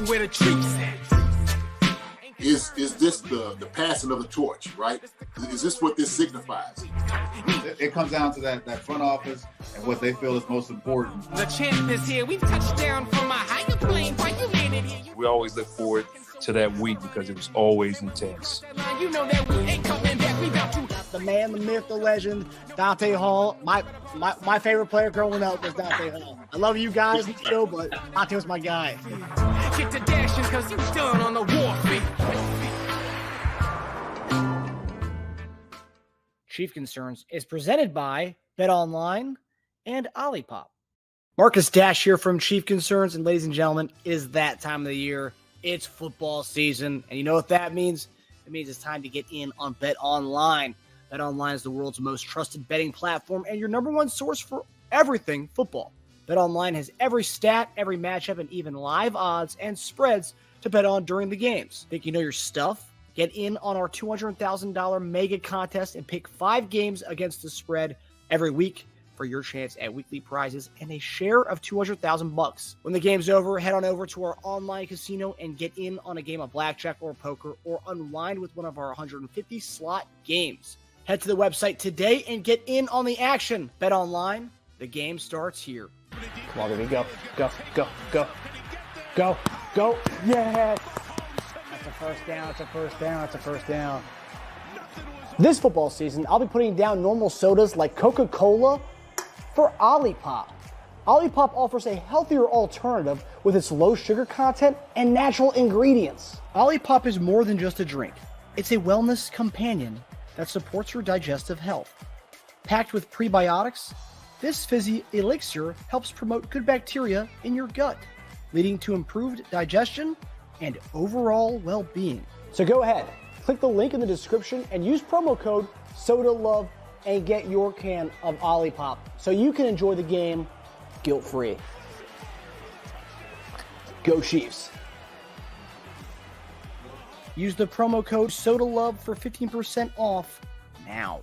where the treats at. Is this the passing of the torch, right? Is this what this signifies? It comes down to that front office and what they feel is most important. The champ is here. We've touched down from a higher plane. Why you landed here? We always look forward to that week because it was always intense. You know that we ain't coming back. We got to. The man, the myth, the legend, Dante Hall. My favorite player growing up was Dante Hall. I love you guys, Joe, but Dante was my guy. Get to dashing because you done on the warfare. Chief Concerns is presented by BetOnline and Olipop. Marcus Dash here from Chief Concerns, and ladies and gentlemen, it is that time of the year. It's football season, and you know what that means? It means it's time to get in on BetOnline. BetOnline is the world's most trusted betting platform and your number one source for everything football. BetOnline has every stat, every matchup, and even live odds and spreads to bet on during the games. Think you know your stuff? Get in on our $200,000 mega contest and pick 5 games against the spread every week for your chance at weekly prizes and a share of $200,000. When the game's over, head on over to our online casino and get in on a game of blackjack or poker or unwind with one of our 150 slot games. Head to the website today and get in on the action. Bet online. The game starts here. Come on, baby. Go. Go. Go. Go. Go. Go. Yeah. That's a first down. It's a first down. It's a first down. This football season, I'll be putting down normal sodas like Coca-Cola for Olipop. Olipop offers a healthier alternative with its low sugar content and natural ingredients. Olipop is more than just a drink. It's a wellness companion that supports your digestive health. Packed with prebiotics, this fizzy elixir helps promote good bacteria in your gut, leading to improved digestion and overall well-being. So go ahead, click the link in the description and use promo code SODALOVE and get your can of Olipop so you can enjoy the game guilt-free. Go Chiefs. Use the promo code SODALOVE for 15% off now.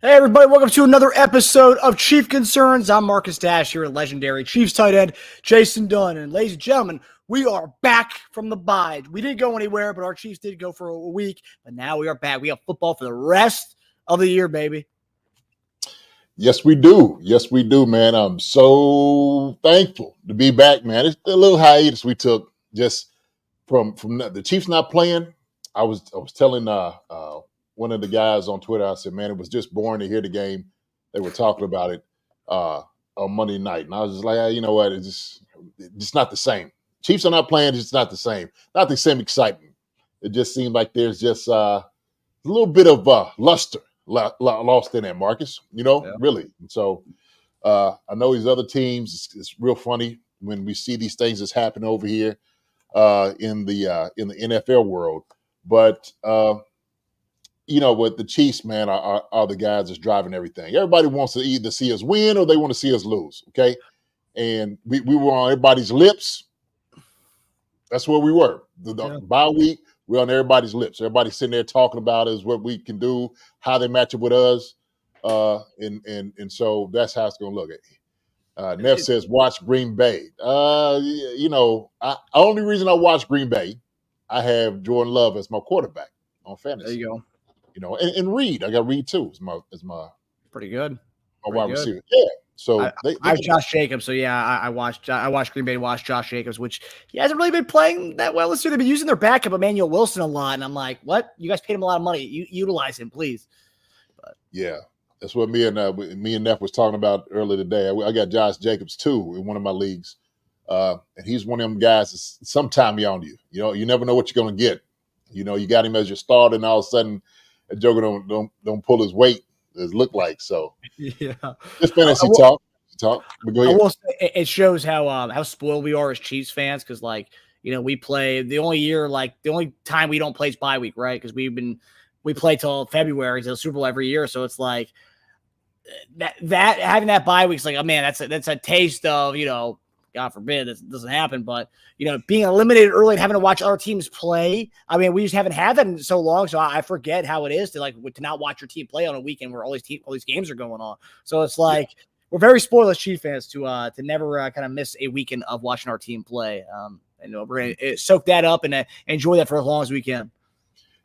Hey everybody, welcome to another episode of Chief Concerns. I'm Marcus Dash here at legendary Chiefs tight end Jason Dunn. And ladies and gentlemen, we are back from the bye. We didn't go anywhere, but our Chiefs did go for a week. But now we are back. We have football for the rest of the year, baby. Yes, we do. Yes, we do, man. I'm so thankful to be back, man. It's a little hiatus we took just from the Chiefs not playing. I was telling one of the guys on Twitter, I said, man, it was just boring to hear the game. They were talking about it on Monday night. And I was just like, you know what? It's just not the same. Chiefs are not playing. It's just not the same. Not the same excitement. It just seemed like there's just a little bit of luster lost in there, Marcus, really. And so I know these other teams, it's real funny when we see these things that's happen over here in the NFL world. But, with the Chiefs, man, are the guys that's driving everything. Everybody wants to either see us win or they want to see us lose, okay? And we were on everybody's lips. That's where we were. The bye week, we're on everybody's lips. Everybody's sitting there talking about us, what we can do, how they match up with us. And so that's how it's going to look. Neff says, watch Green Bay. Only reason I watch Green Bay, I have Jordan Love as my quarterback on fantasy. There you go. And Reed. I got Reed too as my pretty good. My wide receiver. Yeah. So I have Josh Jacobs. So yeah, I watched Green Bay watch Josh Jacobs, which he hasn't really been playing that well this year. They've been using their backup Emmanuel Wilson a lot, and I'm like, what? You guys paid him a lot of money. You utilize him, please. But yeah, that's what me and Neff was talking about earlier today. I got Josh Jacobs too in one of my leagues, and he's one of them guys that's sometime on you. You never know what you're going to get. You got him as your starter, and all of a sudden, a joker don't pull his weight. It look like so. Yeah, just fantasy talk. But go ahead. I will say it shows how spoiled we are as Chiefs fans because we play the only time we don't play is bye week, right? Because we play till February till Super Bowl every year, so it's like that having that bye week's like, oh man, that's a taste of God forbid this doesn't happen, but being eliminated early and having to watch other teams play. I mean, we just haven't had that in so long, so I forget how it is to not watch your team play on a weekend where all these games are going on. So it's like we're very spoiled as Chiefs fans to never kind of miss a weekend of watching our team play. And we're going to soak that up and enjoy that for as long as we can.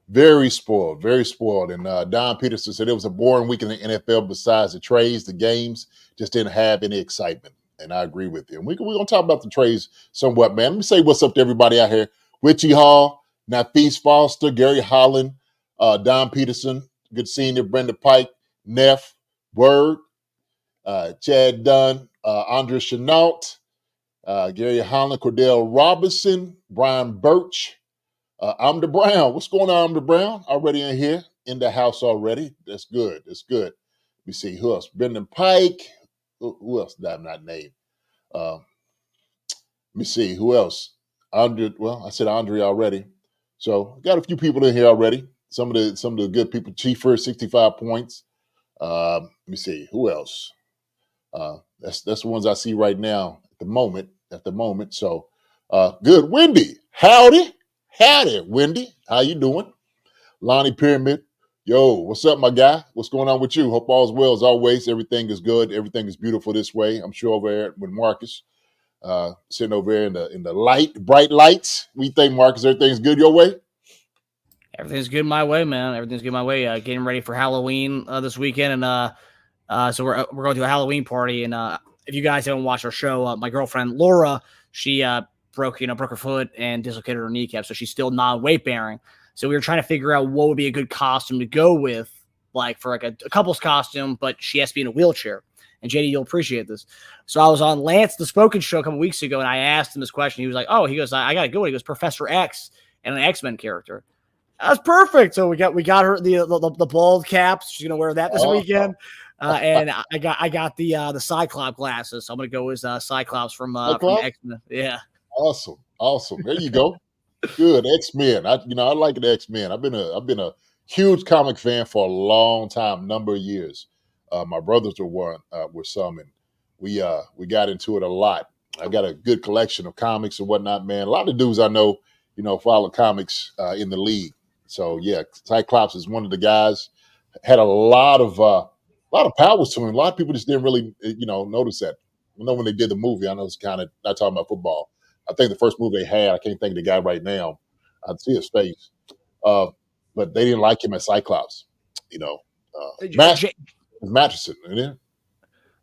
Very spoiled, very spoiled. And Don Peterson said it was a boring week in the NFL besides the trades. The games just didn't have any excitement. And I agree with you. And we're going to talk about the trades somewhat, man. Let me say what's up to everybody out here. Richie Hall, Nafis Foster, Gary Holland, Don Peterson, good seeing you, Brenda Pike, Neff, Word, Chad Dunn, Andre Chenault, Gary Holland, Cordell Robinson, Brian Birch, Amda Brown. What's going on, Amda Brown? Already in here, in the house already. That's good. That's good. Let me see. Who else? Brendan Pike. Who else did I not name? Let me see. Who else? Andre. Well, I said Andre already. So got a few people in here already. Some of the good people. Chief 65 points. Let me see. Who else? That's the ones I see right now at the moment. So good. Wendy. Howdy, Wendy. How you doing? Lonnie Pyramid. Yo, what's up, my guy? What's going on with you? Hope all's well as always. Everything is good. Everything is beautiful this way. I'm sure over there with Marcus, sitting over there in the bright lights. We think, Marcus, everything's good your way? Everything's good my way, man. Everything's good my way. Getting ready for Halloween this weekend, and so we're going to a Halloween party. And if you guys haven't watched our show, my girlfriend Laura, she broke her foot and dislocated her kneecap, so she's still non-weight bearing. So we were trying to figure out what would be a good costume to go with, like for like a couple's costume, but she has to be in a wheelchair. And JD, you'll appreciate this. So I was on Lance the Spoken Show a couple weeks ago, and I asked him this question. He was like, "Oh," he goes, "I got to go." He goes, "Professor X and an X-Men character." That's perfect. So we got her the bald caps. She's gonna wear that this weekend. And I got the Cyclops glasses. So I'm gonna go as Cyclops from X-Men. Yeah. Awesome. There you go. Good. X-Men. I like the X-Men. I've been a huge comic fan for a long time, number of years. My brothers were some, and we got into it a lot. I got a good collection of comics and whatnot, man. A lot of dudes I know, follow comics in the league. So yeah, Cyclops is one of the guys. Had a lot of powers to him. A lot of people just didn't really, notice that. I know when they did the movie, I know it's kind of not talking about football. I think the first movie they had, I can't think of the guy right now. I'd see his face, but they didn't like him as Cyclops. Masterson, isn't it?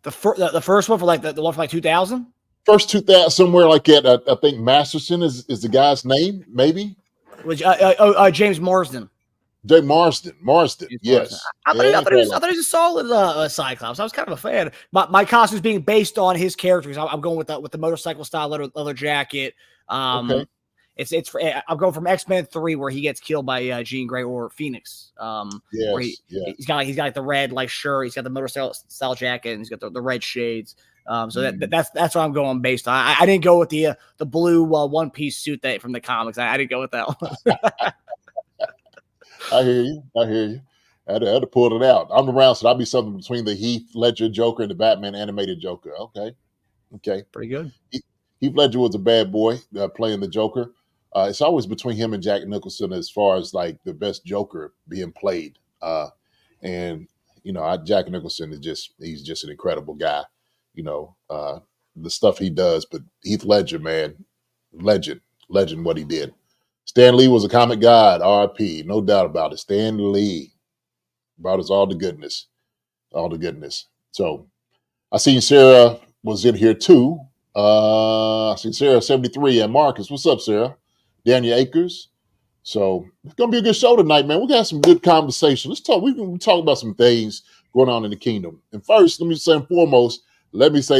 The first one for like the one for like 2000. First 2000, somewhere like that. I think Masterson is the guy's name, maybe. Which James Marsden. Jay Marsden, yes. I thought he was a solid Cyclops. I was kind of a fan. My costume is being based on his characters. I'm going with the motorcycle style leather jacket. Okay. I'm going from X-Men 3 where he gets killed by Jean Grey or Phoenix. Yes. He's got like the red like shirt. He's got the motorcycle style jacket, and he's got the red shades. So that's what I'm going based on. I didn't go with the blue one piece suit that from the comics. I didn't go with that one. I hear you. I had to pull it out. I'm around, so that'll be something between the Heath Ledger Joker and the Batman animated Joker. Okay. Pretty good. Heath Ledger was a bad boy playing the Joker. It's always between him and Jack Nicholson as far as like the best Joker being played. And Jack Nicholson he's just an incredible guy. The stuff he does, but Heath Ledger, man, legend what he did. Stan Lee was a comic god, RIP, no doubt about it. Stan Lee brought us all the goodness. So I seen Sarah was in here too. I seen Sarah 73 and Marcus. What's up, Sarah? Daniel Akers. So it's gonna be a good show tonight, man. We got some good conversation. Let's talk. We can talk about some things going on in the kingdom. And first, let me say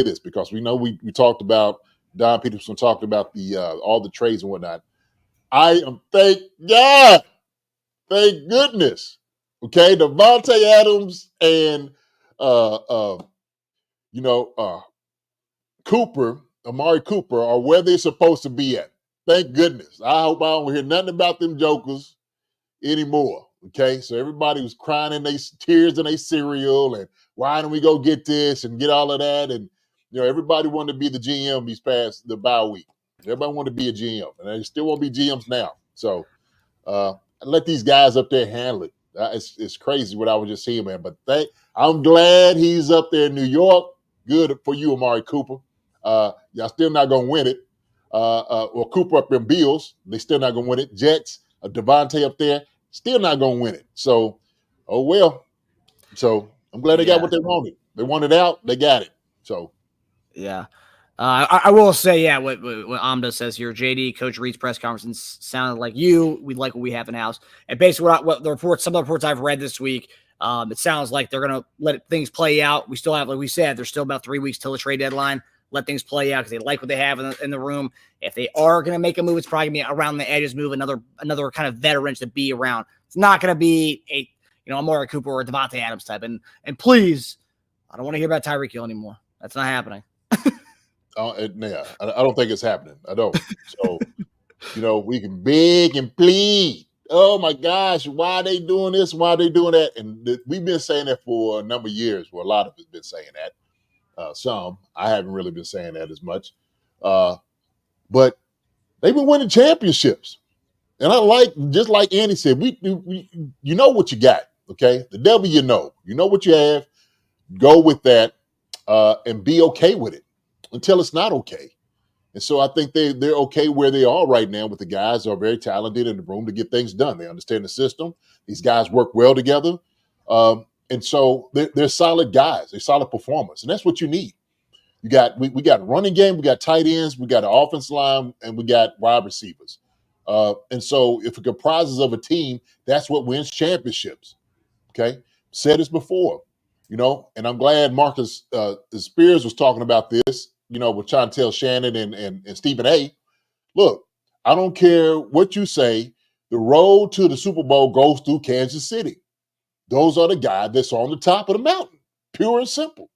this because we know we talked about Don Peterson talked about the all the trades and whatnot. I am thank goodness. Okay, Devontae Adams and Amari Cooper are where they're supposed to be at. Thank goodness. I hope I don't hear nothing about them jokers anymore. Okay, so everybody was crying in their tears in their cereal, and why don't we go get this and get all of that? And everybody wanted to be the GM these past the bye week. Everybody wanted to be a GM, and they still won't be GMs now. So let these guys up there handle it. It's crazy what I was just seeing, man. But I'm glad he's up there in New York. Good for you, Amari Cooper. Y'all still not gonna win it, or Cooper up in Bills, they still not gonna win it. Jets, Devontae up there, still not gonna win it. So, oh well. So I'm glad they got what they wanted. They wanted out, they got it. So yeah. I will say, yeah, what Amda says here, JD, Coach Reed's press conference sounded like we like what we have in house. And basically, what the reports, some of the reports I've read this week, it sounds like they're going to let things play out. We still have, like we said, there's still about 3 weeks till the trade deadline. Let things play out because they like what they have in the room. If they are going to make a move, it's probably going to be around the edges, move another kind of veteran to be around. It's not going to be a Amari Cooper or Devontae Adams type. And please, I don't want to hear about Tyreek Hill anymore. That's not happening. I don't think it's happening. I don't. So, we can beg and plead. Oh my gosh, why are they doing this? Why are they doing that? And we've been saying that for a number of years. Well, a lot of us been saying that. Some. I haven't really been saying that as much. But they've been winning championships. And just like Andy said, you know what you got, okay? The devil you know what you have. Go with that and be okay with it until it's not okay. And so I think they're okay where they are right now with the guys who are very talented in the room to get things done. They understand the system. These guys work well together. And so they're solid guys. They're solid performers. And that's what you need. We got running game, we got tight ends, we got an offensive line, and we got wide receivers. And so if it comprises of a team, that's what wins championships. Okay? Said this before, and I'm glad Marcus Spears was talking about this, with trying to tell Shannon and Stephen A. Look, I don't care what you say. The road to the Super Bowl goes through Kansas City. Those are the guys that's on the top of the mountain, pure and simple.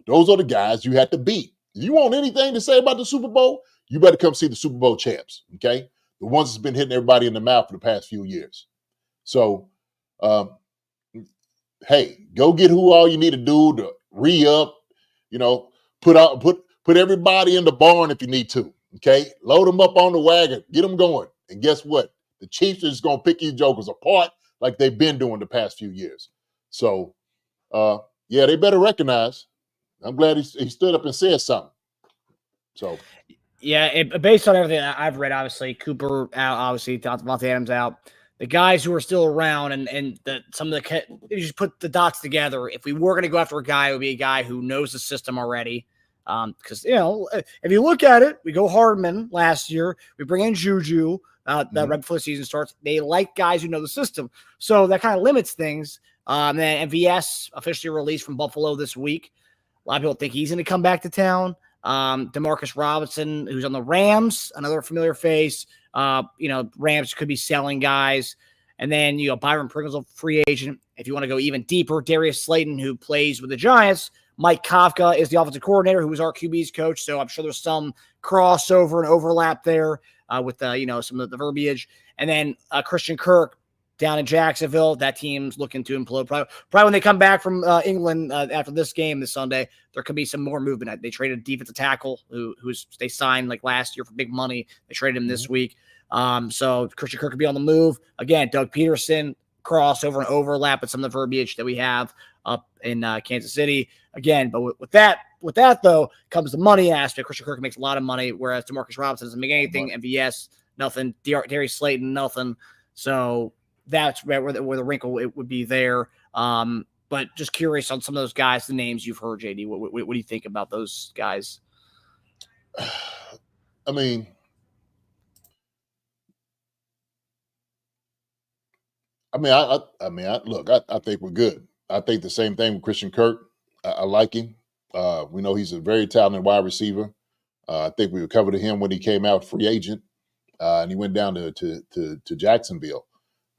Those are the guys you have to beat. If you want anything to say about the Super Bowl, you better come see the Super Bowl champs, okay? The ones that's been hitting everybody in the mouth for the past few years. So, hey, go get who all you need to do to re-up, put everybody in the barn if you need to, okay? Load them up on the wagon, get them going. And guess what? The Chiefs are just going to pick these jokers apart like they've been doing the past few years. So, yeah, they better recognize. I'm glad he stood up and said something. So, yeah, based on everything I've read, obviously Cooper out, obviously Devontae Adams out. The guys who are still around and some of the you just put the dots together. If we were going to go after a guy, it would be a guy who knows the system already. Because if you look at it, we go Hardman last year. We bring in Juju that right before the season starts. They like guys who know the system, so that kind of limits things. And then MVS officially released from Buffalo this week. A lot of people think he's going to come back to town. Demarcus Robinson, who's on the Rams, another familiar face. Rams could be selling guys. And then, Byron Pringle's a free agent. If you want to go even deeper, Darius Slayton, who plays with the Giants. Mike Kafka is the offensive coordinator, who was our QB's coach. So I'm sure there's some crossover and overlap there with, some of the verbiage. And then Christian Kirk down in Jacksonville. That team's looking to implode. Probably when they come back from England after this game this Sunday, there could be some more movement. They traded a defensive tackle who's they signed like last year for big money. They traded him this week. So Christian Kirk could be on the move. Again, Doug Peterson, crossover and overlap with some of the verbiage that we have up in Kansas City. Again, but with that though comes the money aspect. Christian Kirk makes a lot of money, whereas Demarcus Robinson doesn't make anything. MVS, nothing. Darius Slayton, nothing. So that's where the wrinkle it would be there. But just curious on some of those guys, the names you've heard, JD. What do you think about those guys? I mean, I think we're good. I think the same thing with Christian Kirk. I like him. We know he's a very talented wide receiver. I think we recovered him when he came out free agent, and he went down to Jacksonville.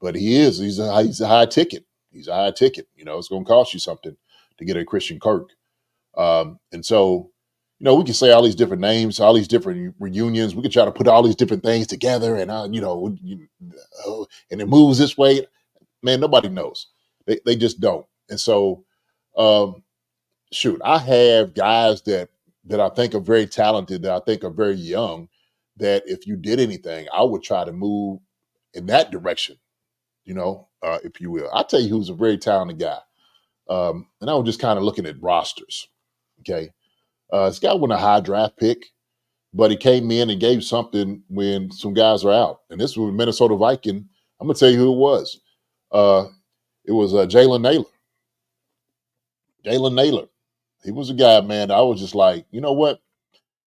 But he's a high ticket. He's a high ticket. It's going to cost you something to get a Christian Kirk. And so, we can say all these different names, all these different reunions. We can try to put all these different things together and, and it moves this way. Man, nobody knows. They just don't. And so, I have guys that I think are very talented, that I think are very young, that if you did anything, I would try to move in that direction, if you will. I'll tell you who's a very talented guy. And I was just kind of looking at rosters. Okay. This guy won a high draft pick. but he came in and gave something when some guys are out. And this was Minnesota Viking. I'm gonna tell you who it was. It was Jalen Naylor. Jalen Naylor. He was a guy, man. I was just like, you know what?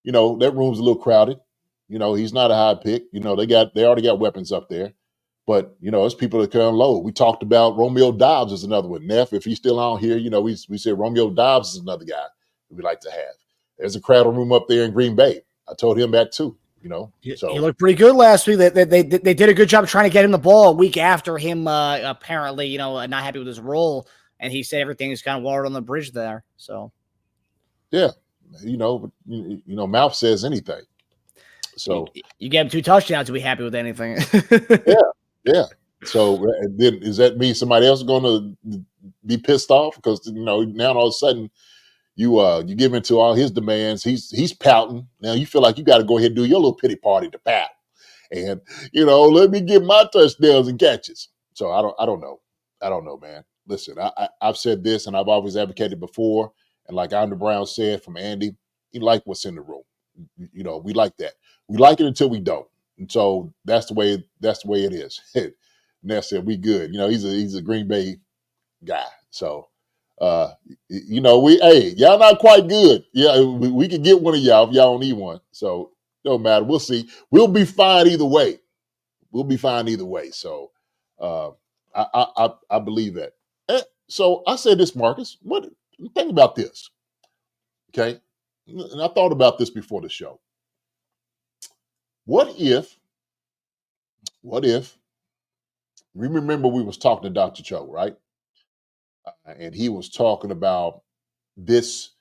That room's a little crowded. He's not a high pick. They already got weapons up there. But it's people that come low. We talked about Romeo Dobbs as another one. Neff, if he's still on here, we said Romeo Dobbs is another guy that we like to have. There's a crowded room up there in Green Bay. I told him that too. He looked pretty good last week. They did a good job trying to get him the ball a week after him apparently, not happy with his role. And he said everything is kind of watered on the bridge there. So, yeah, mouth says anything. So you get him 2 touchdowns to be happy with anything. yeah. So then does that mean somebody else is going to be pissed off? Because now all of a sudden you give in to all his demands. He's pouting. Now you feel like you got to go ahead and do your little pity party to pout. And let me get my touchdowns and catches. So I don't know, man. Listen, I've said this and I've always advocated before. And like Andrew Brown said from Andy, he like what's in the room. We like that. We like it until we don't. And so that's the way it is. And Ness said, we good. He's a Green Bay guy. So, y'all not quite good. Yeah, we can get one of y'all if y'all don't need one. So don't matter. We'll see. We'll be fine either way. So I believe that. So I said this, Marcus, think about this. Okay. And I thought about this before the show. What if, remember we was talking to Dr. Cho, right? And he was talking about this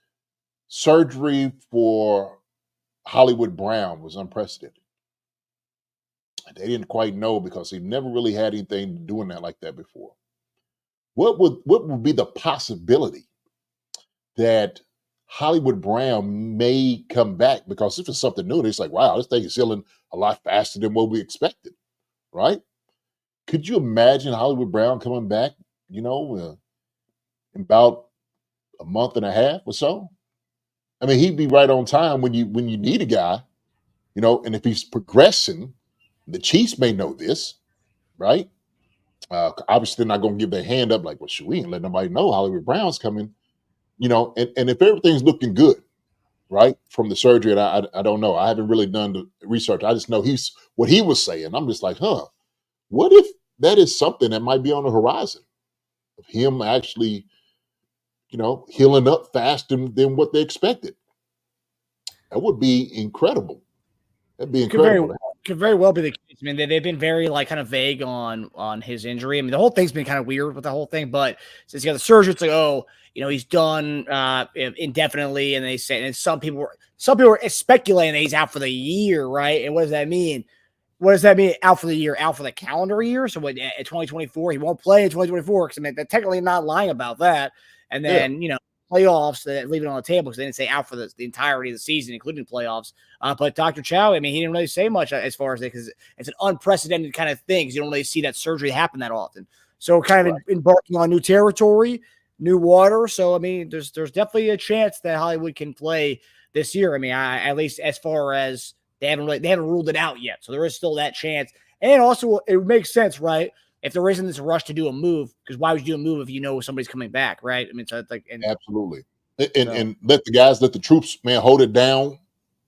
surgery for Hollywood Brown was unprecedented. They didn't quite know because he never really had anything doing that like that before. What would be the possibility that Hollywood Brown may come back? Because if it's something new, it's like, wow, this thing is healing a lot faster than what we expected, right? Could you imagine Hollywood Brown coming back, in about a month and a half or so? I mean, he'd be right on time when you need a guy, and if he's progressing, the Chiefs may know this, right? Obviously, they're not going to give their hand up like, well, should we ain't let nobody know Hollywood Brown's coming, and if everything's looking good, right, from the surgery, and I don't know. I haven't really done the research. I just know what he was saying. I'm just like, what if that is something that might be on the horizon of him actually, healing up faster than what they expected? That would be incredible. That'd be incredible. Could very well be the case. I mean, they've been very kind of vague on his injury. I mean, the whole thing's been kind of weird with the whole thing. But since he got the surgery, it's like, he's done indefinitely, and they say, and some people were speculating that he's out for the year, right? And what does that mean? What does that mean? Out for the year, out for the calendar year? So in 2024, he won't play in 2024 because they're technically not lying about that. And then playoffs, leave it on the table because they didn't say out for the entirety of the season, including playoffs. But Dr. Chow, I mean, he didn't really say much as far as that because it's an unprecedented kind of thing. You don't really see that surgery happen that often. So kind of embarking on new territory, new water. So, I mean, there's definitely a chance that Hollywood can play this year. I mean, at least as far as they haven't ruled it out yet. So there is still that chance. And also, it makes sense, right? If there isn't this rush to do a move, because why would you do a move if somebody's coming back, right? I mean, so it's like absolutely, and let the troops, man, hold it down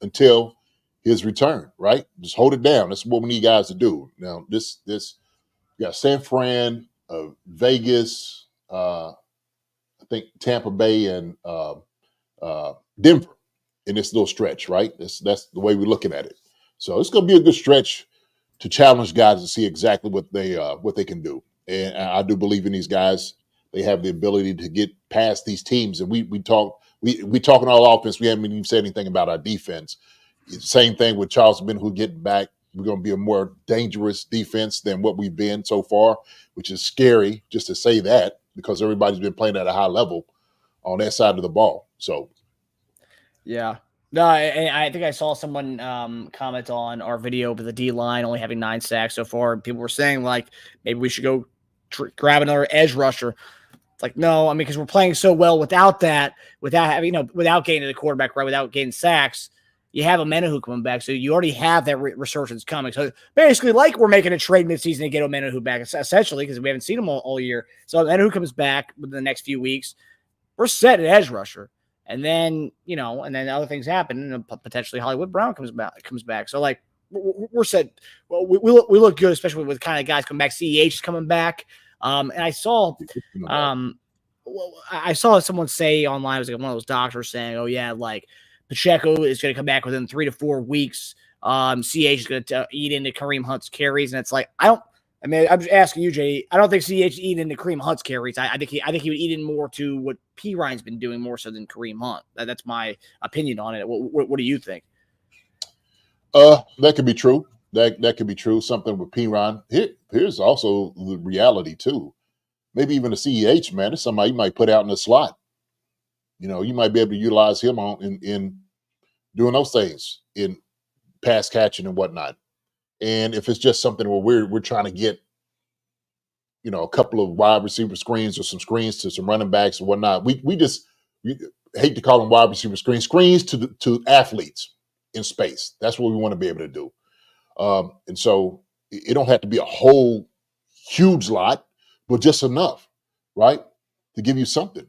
until his return, right? Just hold it down. That's what we need guys to do. Now, this you got San Fran, Vegas, I think Tampa Bay, and Denver in this little stretch, right? That's the way we're looking at it. So it's going to be a good stretch to challenge guys to see exactly what they can do. And I do believe in these guys. They have the ability to get past these teams. And we talking all offense. We haven't even said anything about our defense. Same thing with Charles Ben, who getting back. We're going to be a more dangerous defense than what we've been so far, which is scary just to say that because everybody's been playing at a high level on that side of the ball. So, yeah. No, I think I saw someone comment on our video with the D line only having 9 sacks so far. People were saying like maybe we should go grab another edge rusher. It's like no, I mean because we're playing so well without that, without having without getting to the quarterback right, without getting sacks. You have Omenihu coming back, so you already have that resurgence coming. So basically, like we're making a trade midseason to get Omenihu back, essentially, because we haven't seen him all year. So Omenihu comes back within the next few weeks. We're set at edge rusher. And then, and then other things happen, and potentially Hollywood Brown comes back. So, like, we're set. Well, we look good, especially with kind of guys coming back. CEH is coming back. And I saw someone say online, it was like one of those doctors saying, oh, yeah, like, Pacheco is going to come back within 3 to 4 weeks. CH is going to eat into Kareem Hunt's carries. And it's like, I'm just asking you, Jay. I don't think CH eat into Kareem Hunt's carries. I think he would eat in more to what P. Ryan's been doing more so than Kareem Hunt. That's my opinion on it. What do you think? That could be true. That could be true. Something with P. Ryan. Here's also the reality too. Maybe even a CEH, man. It's somebody you might put out in the slot. You might be able to utilize him in doing those things in pass catching and whatnot. And if it's just something where we're trying to get, a couple of wide receiver screens or some screens to some running backs and whatnot, we hate to call them wide receiver screens to athletes in space. That's what we want to be able to do. And so it don't have to be a whole huge lot, but just enough, right, to give you something.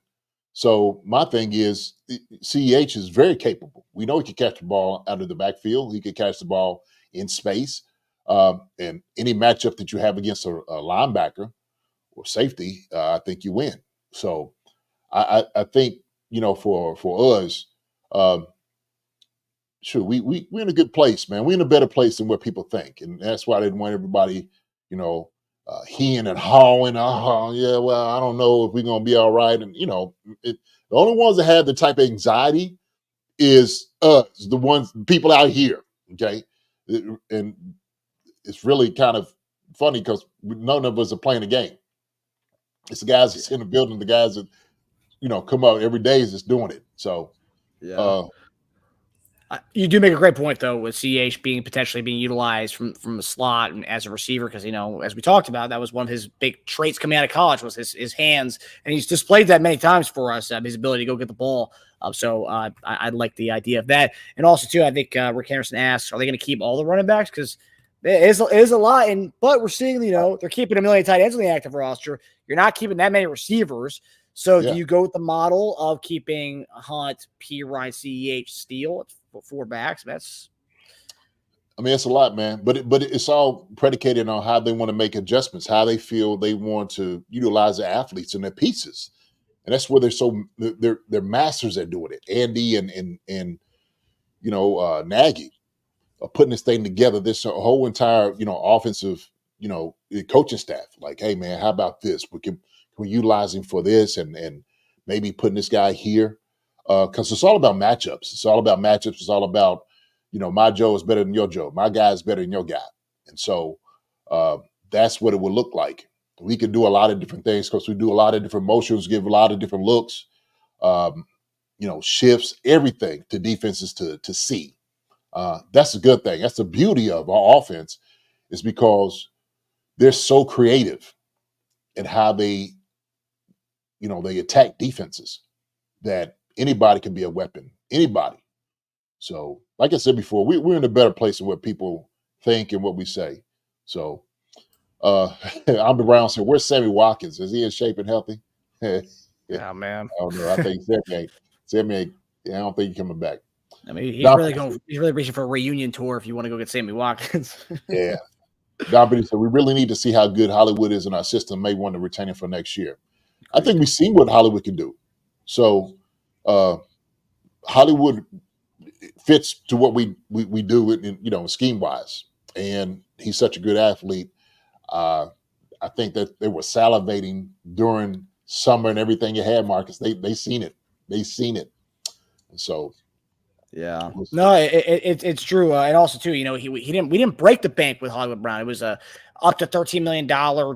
So my thing is, CEH is very capable. We know he can catch the ball out of the backfield. He can catch the ball in space. And any matchup that you have against a linebacker or safety, I think you win. So I think, for us, sure, we're in a good place, man. We're in a better place than what people think. And that's why I didn't want everybody, heeing and hawing. Oh, yeah, well, I don't know if we're going to be all right. And, the only ones that have the type of anxiety is us, people out here, okay? And it's really kind of funny because none of us are playing the game. It's the guys that's in the building, the guys that, come out every day is just doing it. So, you do make a great point, though, with CH potentially being utilized from the slot and as a receiver, because, as we talked about, that was one of his big traits coming out of college was his hands, and he's displayed that many times for us, his ability to go get the ball. So I like the idea of that. And also, too, I think Rick Henderson asks, are they going to keep all the running backs? Because it is a lot, but we're seeing, they're keeping a million tight ends on the active roster. You're not keeping that many receivers. So do you go with the model of keeping Hunt, P. Ryan, CEH, Steele? 4 backs. It's a lot, man. But it's all predicated on how they want to make adjustments, how they feel they want to utilize the athletes and their pieces, and that's where they're masters at doing it. Andy and Nagy are putting this thing together. This whole entire offensive coaching staff. Like, hey, man, how about this? Can we utilize him for this and maybe putting this guy here? Because it's all about matchups. It's all about matchups. It's all about, my Joe is better than your Joe. My guy is better than your guy. And so that's what it would look like. We can do a lot of different things because we do a lot of different motions, give a lot of different looks, shifts, everything to defenses to see. That's a good thing. That's the beauty of our offense is because they're so creative in how they attack defenses that anybody can be a weapon, anybody. So, like I said before, we're in a better place than what people think and what we say. So, Amber Brown said, "Where's Sammy Watkins? Is he in shape and healthy?" Yeah, man. I don't know. I think Sammy ain't. I don't think he's coming back. He's really reaching for a reunion tour if you want to go get Sammy Watkins. Yeah. Don said, we really need to see how good Hollywood is in our system. May want to retain him for next year. I think we've seen what Hollywood can do. So Hollywood fits to what we do in scheme wise, and he's such a good athlete. I think that they were salivating during summer and everything you had, Marcus. They seen it. And so. Yeah, no, it's true, and also too, we didn't break the bank with Hollywood Brown. It was a up to $13 million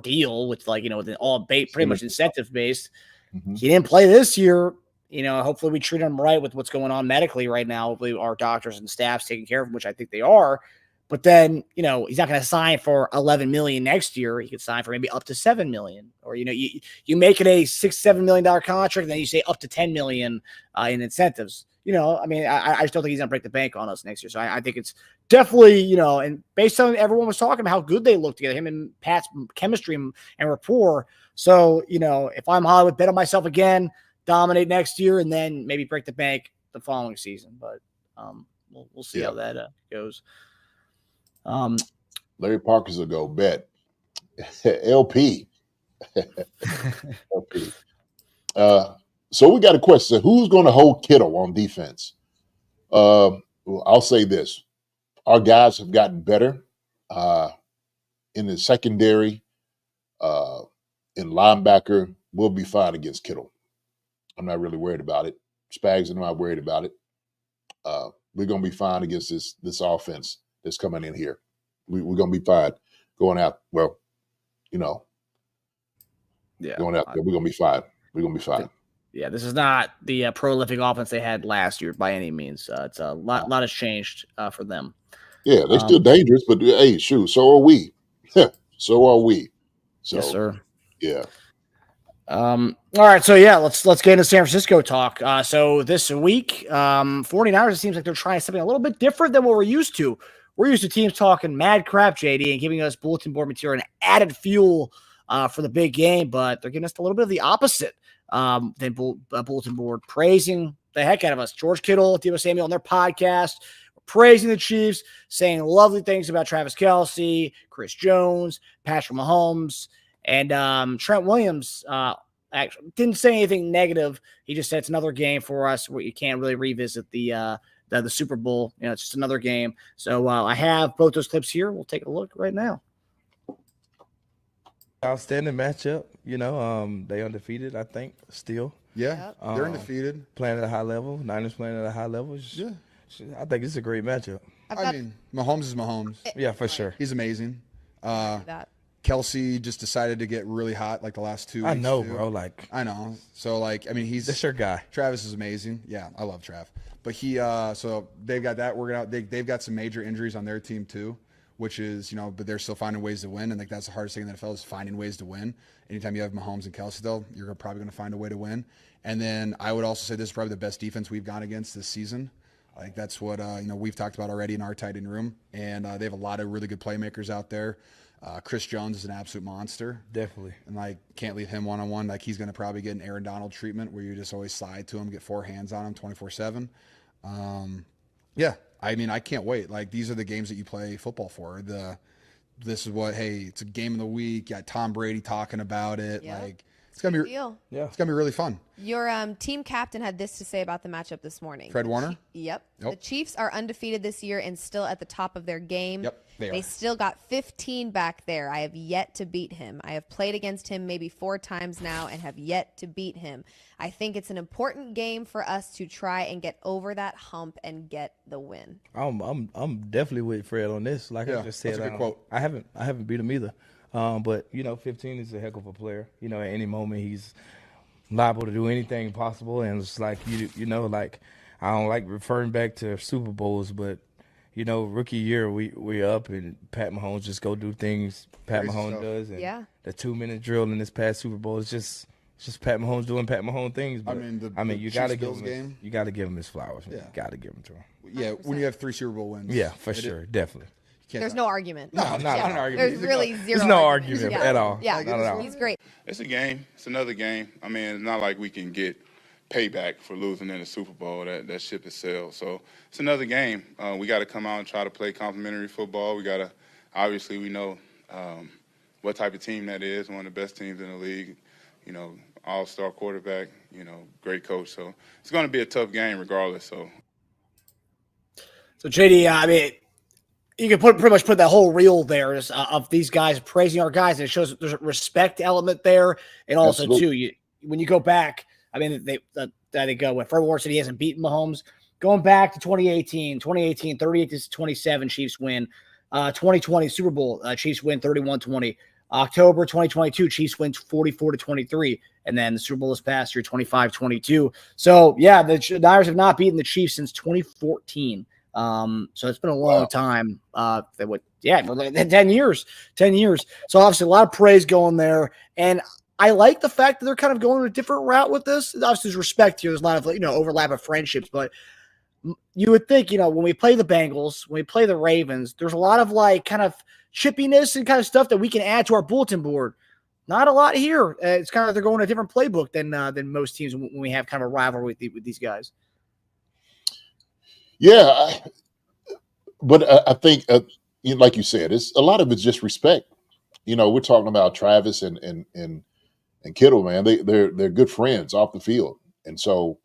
deal with with all pretty much incentive based. Mm-hmm. He didn't play this year. Hopefully we treat him right with what's going on medically right now. Hopefully our doctors and staff's taking care of him, which I think they are. But then, he's not going to sign for $11 million next year. He could sign for maybe up to $7 million, or you make it a $6-7 million contract, and then you say up to $10 million in incentives. I mean, I still think he's going to break the bank on us next year. So I think it's definitely, and based on everyone was talking about how good they look together, him and Pat's chemistry and rapport. So, if I'm Hollywood, bet on myself again, dominate next year, and then maybe break the bank the following season. But we'll see how that goes. Larry Parker's will go bet. LP. LP. So we got a question. Who's going to hold Kittle on defense? Well, I'll say this. Our guys have gotten better in the secondary. In linebacker, we'll be fine against Kittle. I'm not really worried about it. Spags and I'm not worried about it. We're going to be fine against this offense that's coming in here. We're going to be fine going out. Well, going out there, we're going to be fine. We're going to be fine. Yeah, this is not the prolific offense they had last year by any means. It's a lot has changed for them. Yeah, they're still dangerous, but hey, shoot, so are we. So are we. So, yes, sir. Yeah. All right, so let's get into San Francisco talk. So this week, 49ers, it seems like they're trying something a little bit different than what we're used to. We're used to teams talking mad crap, JD, and giving us bulletin board material and added fuel for the big game, but they're giving us a little bit of the opposite than bulletin board, praising the heck out of us. George Kittle, Deebo Samuel on their podcast, praising the Chiefs, saying lovely things about Travis Kelce, Chris Jones, Patrick Mahomes, and Trent Williams actually didn't say anything negative. He just said it's another game for us where you can't really revisit the Super Bowl. It's just another game. So I have both those clips here. We'll take a look right now. Outstanding matchup. They undefeated, I think, still. Yeah, they're undefeated. Playing at a high level. Niners playing at a high level. Yeah. I think it's a great matchup. I mean, Mahomes is Mahomes. Yeah, for sure. He's amazing. Kelce just decided to get really hot like the last 2 weeks. I know, too. bro. I know. So, That's your guy. Travis is amazing. Yeah, I love Trav. But so they've got that working out. They've got some major injuries on their team too, which is, but they're still finding ways to win. And that's the hardest thing in the NFL is finding ways to win. Anytime you have Mahomes and Kelce, though, you're probably going to find a way to win. And then I would also say this is probably the best defense we've gone against this season. That's what, we've talked about already in our tight end room. And they have a lot of really good playmakers out there. Chris Jones is an absolute monster. Definitely. And can't leave him one-on-one. He's going to probably get an Aaron Donald treatment where you just always slide to him, get 4 hands on him 24/7. Yeah, I mean, I can't wait. These are the games that you play football for. This is what, hey, it's a game of the week. You got Tom Brady talking about it. Yep. It's gonna be it's gonna be really fun. Your team captain had this to say about the matchup this morning. Fred Warner? Yep. The Chiefs are undefeated this year and still at the top of their game. Yep, they still got 15 back there. I have yet to beat him. I have played against him maybe 4 times now and have yet to beat him. I think it's an important game for us to try and get over that hump and get the win. I'm definitely with Fred on this. I just said, that's a good quote. I haven't beat him either. But 15 is a heck of a player. At any moment he's liable to do anything possible, and it's I don't like referring back to Super Bowls, but rookie year we up and Pat Mahomes just go do things Pat Mahomes does, and the 2-minute drill in this past Super Bowl is just Pat Mahomes doing Pat Mahomes things. But you got to give him his flowers. Man. Yeah. You got to give him to him. Yeah, 100%. When you have 3 Super Bowl wins. Yeah, for sure, definitely. There's no argument. No, not an argument. There's really zero. There's no argument at all. Yeah, not at all. He's great. It's a game. It's another game. I mean, it's not like we can get payback for losing in the Super Bowl. That ship has sailed. So it's another game. We got to come out and try to play complimentary football. We got to, obviously, we know what type of team that is. One of the best teams in the league. All-star quarterback. Great coach. So it's going to be a tough game regardless. So JD, I mean, you can pretty much put that whole reel there of these guys praising our guys, and it shows there's a respect element there, and also Absolutely. too, when you go back, I mean, they go when Fred Warner said he hasn't beaten Mahomes. Going back to 2018, 38-27, Chiefs win. 2020 Super Bowl, Chiefs win 31-20. October 2022, Chiefs win 44-23, and then the Super Bowl this past year, 25-22. So yeah, the Niners have not beaten the Chiefs since 2014. So it's been a long time. 10 years. So obviously a lot of praise going there. And I like the fact that they're kind of going a different route with this. Obviously there's respect here. There's a lot of, overlap of friendships, but you would think, when we play the Bengals, when we play the Ravens, there's a lot of like kind of chippiness and kind of stuff that we can add to our bulletin board. Not a lot here. It's kind of they're going a different playbook than most teams when we have kind of a rivalry with these guys. Yeah, but I think, like you said, it's a lot of it's just respect. We're talking about Travis and Kittle, man. They're good friends off the field, and so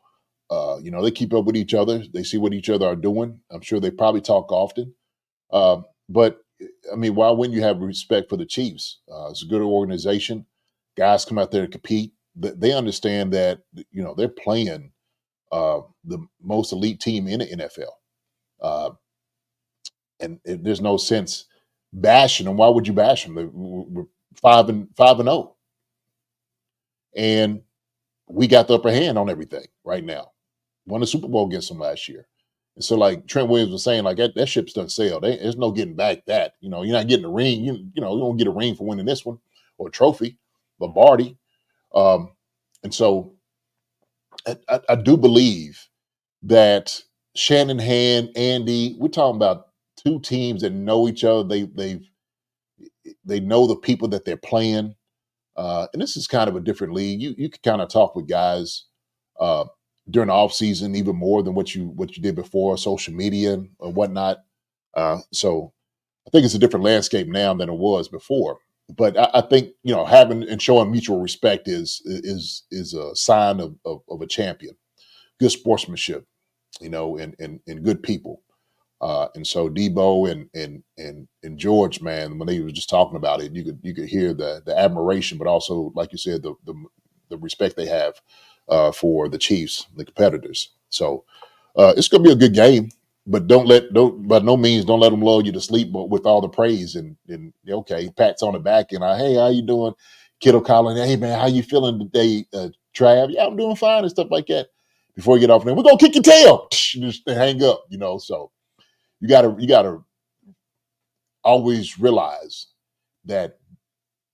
they keep up with each other. They see what each other are doing. I'm sure they probably talk often. But I mean, why wouldn't you have respect for the Chiefs? It's a good organization. Guys come out there and compete. They understand that they're playing the most elite team in the NFL, and there's no sense bashing them. Why would you bash them? We're 5-0, and we got the upper hand on everything right now. Won the Super Bowl against them last year. And so, like Trent Williams was saying, like that ship's done sailed. There's no getting back that. You're not getting a ring. You don't get a ring for winning this one or a trophy, Lombardi. And so I do believe that Shanahan, Andy, we're talking about two teams that know each other. They know the people that they're playing. And this is kind of a different league. You can kind of talk with guys during the off season even more than what you did before, social media or whatnot. So I think it's a different landscape now than it was before. But I think having and showing mutual respect is a sign of a champion. Good sportsmanship, and good people. And so Debo and George, man, when they were just talking about it, you could hear the admiration, but also, like you said, the respect they have for the Chiefs, the competitors. So it's going to be a good game, but by no means don't let them lull you to sleep with all the praise and okay, pats on the back and hey, how you doing? Kittle calling, hey man, how you feeling today, Trav? Yeah, I'm doing fine and stuff like that. Before you get off there, we're gonna kick your tail. Just hang up, so. You gotta always realize that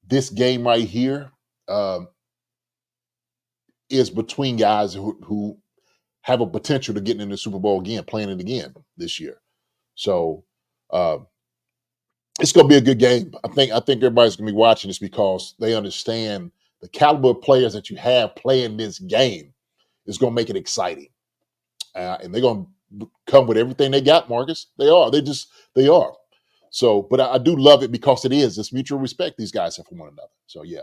this game right here is between guys who have a potential to get in the Super Bowl again, playing it again this year. So it's gonna be a good game. I think everybody's gonna be watching this because they understand the caliber of players that you have playing this game is gonna make it exciting, and they're gonna come with everything they got, Marcus. They are. They are. So, but I do love it because it's mutual respect these guys have for one another. So, yeah.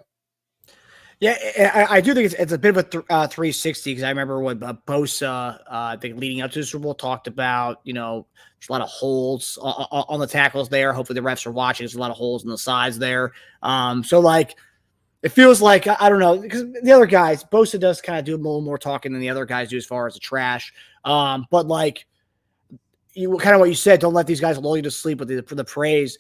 Yeah, I do think it's a bit of a 360 because I remember when Bosa, I think leading up to the Super Bowl, talked about, there's a lot of holes on the tackles there. Hopefully the refs are watching. There's a lot of holes on the sides there. So, like, it feels like, I don't know, because the other guys, Bosa does kind of do a little more talking than the other guys do as far as the trash. But, like, kind of what you said, don't let these guys lull you to sleep with the praise.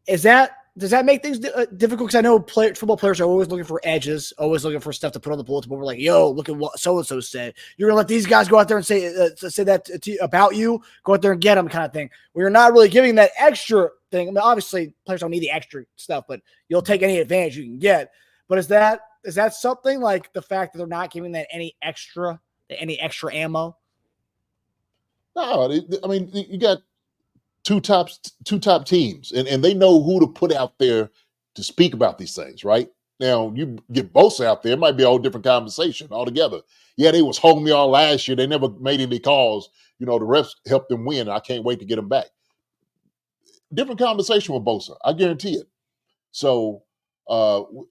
Does that make things difficult? Because I know football players are always looking for edges, always looking for stuff to put on the bulletin board. We're like, yo, look at what so-and-so said. You're going to let these guys go out there and say that about you? Go out there and get them kind of thing. We're not really giving that extra thing. I mean, obviously, players don't need the extra stuff, but you'll take any advantage you can get. But is that something like the fact that they're not giving that any extra ammo? No, I mean, you got two top teams, and they know who to put out there to speak about these things, right? Now, you get Bosa out there, it might be a whole different conversation altogether. Yeah, they was holding me all last year. They never made any calls. The refs helped them win. I can't wait to get them back. Different conversation with Bosa. I guarantee it. So,